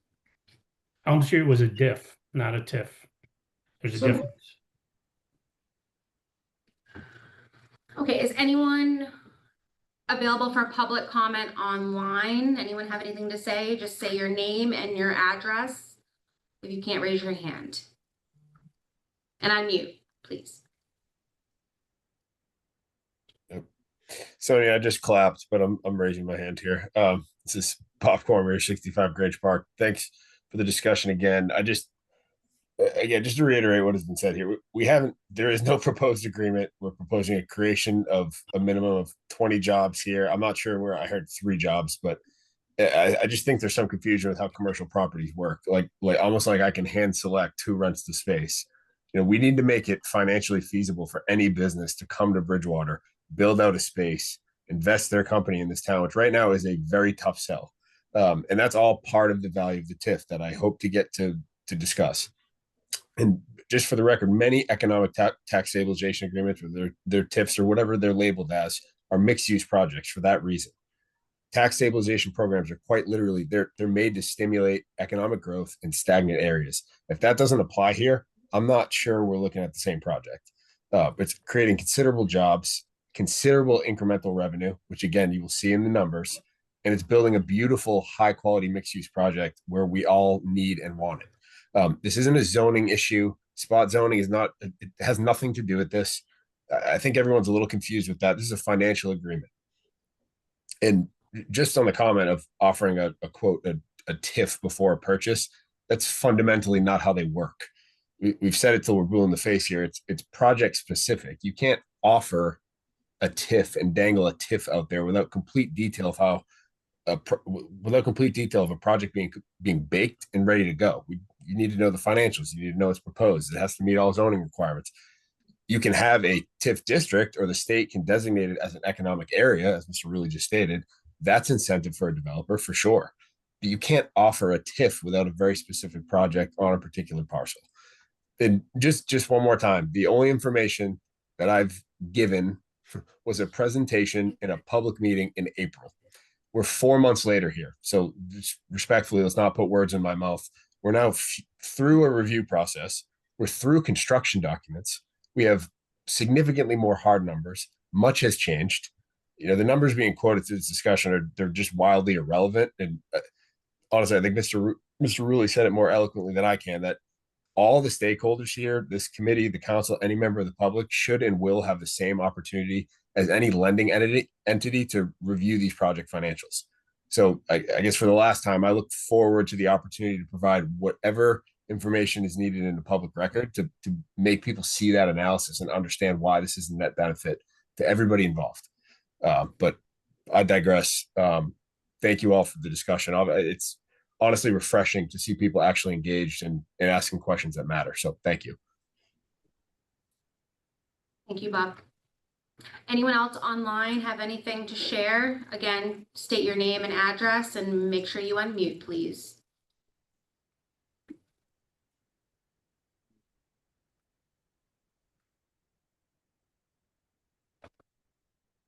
Elm Street was a diff, not a TIF. There's a difference. Okay, is anyone available for public comment online? Anyone have anything to say? Just say your name and your address. If you can't, raise your hand. And unmute, please. Sonia, I just clapped, but I'm raising my hand here. This is Bob Cormier, 65 Grange Park. Thanks for the discussion again. Just to reiterate what has been said here, there is no proposed agreement. We're proposing a creation of a minimum of 20 jobs here. I'm not sure where I heard 3 jobs, but I just think there's some confusion with how commercial properties work. Like almost like I can hand select who rents the space. You know, we need to make it financially feasible for any business to come to Bridgewater, build out a space, invest their company in this town, which right now is a very tough sell. And that's all part of the value of the TIF that I hope to get to discuss. And just for the record, many economic tax stabilization agreements, or their TIFs or whatever they're labeled as, are mixed use projects for that reason. Tax stabilization programs are quite literally, they're made to stimulate economic growth in stagnant areas. If that doesn't apply here, I'm not sure we're looking at the same project. It's creating considerable jobs, considerable incremental revenue, which again, you will see in the numbers, and it's building a beautiful, high quality mixed use project where we all need and want it. This isn't a zoning issue. Spot zoning is not, it has nothing to do with this. I think everyone's a little confused with that. This is a financial agreement. And just on the comment of offering a quote, a TIF before a purchase, that's fundamentally not how they work. We've said it till we're blue in the face here. It's project specific. You can't offer a TIF and dangle a TIF out there without complete detail of how a project being baked and ready to go. You need to know the financials. You need to know it's proposed. It has to meet all zoning requirements. You can have a TIF district, or the state can designate it as an economic area, as Mr. Really just stated. That's incentive for a developer for sure. But you can't offer a TIF without a very specific project on a particular parcel. And just one more time, the only information that I've given was a presentation in a public meeting in April. We're 4 months later here. So just respectfully, let's not put words in my mouth. We're now through a review process. We're through construction documents. We have significantly more hard numbers. Much has changed. The numbers being quoted through this discussion they're just wildly irrelevant. And honestly, I think Mr. Rulli said it more eloquently than I can, that all the stakeholders here, this committee, the council, any member of the public should and will have the same opportunity as any lending entity to review these project financials. So I guess for the last time, I look forward to the opportunity to provide whatever information is needed in the public record to make people see that analysis and understand why this is a net benefit to everybody involved. But I digress. Thank you all for the discussion. It's honestly refreshing to see people actually engaged and asking questions that matter. So thank you. Thank you, Bob. Anyone else online have anything to share? Again, state your name and address and make sure you unmute, please.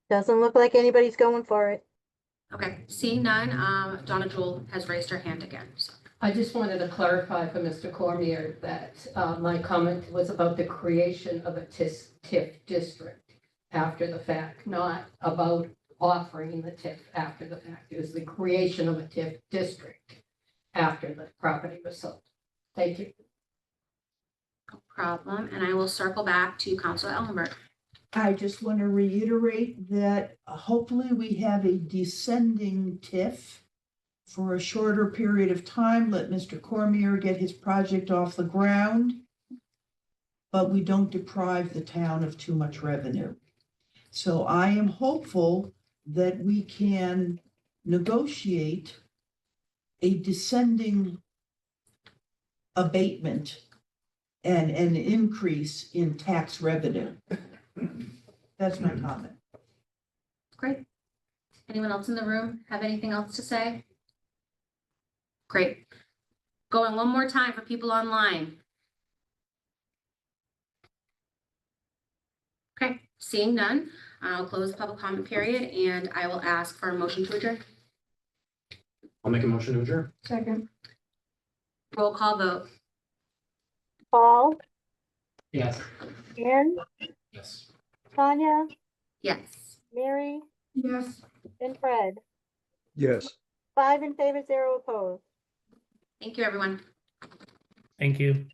Doesn't look like anybody's going for it. Okay, seeing none, Donna Jewel has raised her hand again. So. I just wanted to clarify for Mr. Cormier that my comment was about the creation of a TIF district after the fact, not about offering the TIF after the fact. It was the creation of a TIF district after the property was sold. Thank you. No problem, and I will circle back to Councilor Ellenberg. I just want to reiterate that hopefully we have a descending TIF for a shorter period of time. Let Mr. Cormier get his project off the ground, but we don't deprive the town of too much revenue. So I am hopeful that we can negotiate a descending abatement and an increase in tax revenue. That's my comment. Great. Anyone else in the room have anything else to say? Great. Going one more time for people online. Okay, seeing none, I'll close the public comment period and I will ask for a motion to adjourn. I'll make a motion to adjourn. Second. Roll call vote. Paul, Yes. Ann, Yes. Tanya, Yes. Mary, Yes. and Fred. Yes. 5 in favor, 0 opposed. Thank you, everyone. Thank you.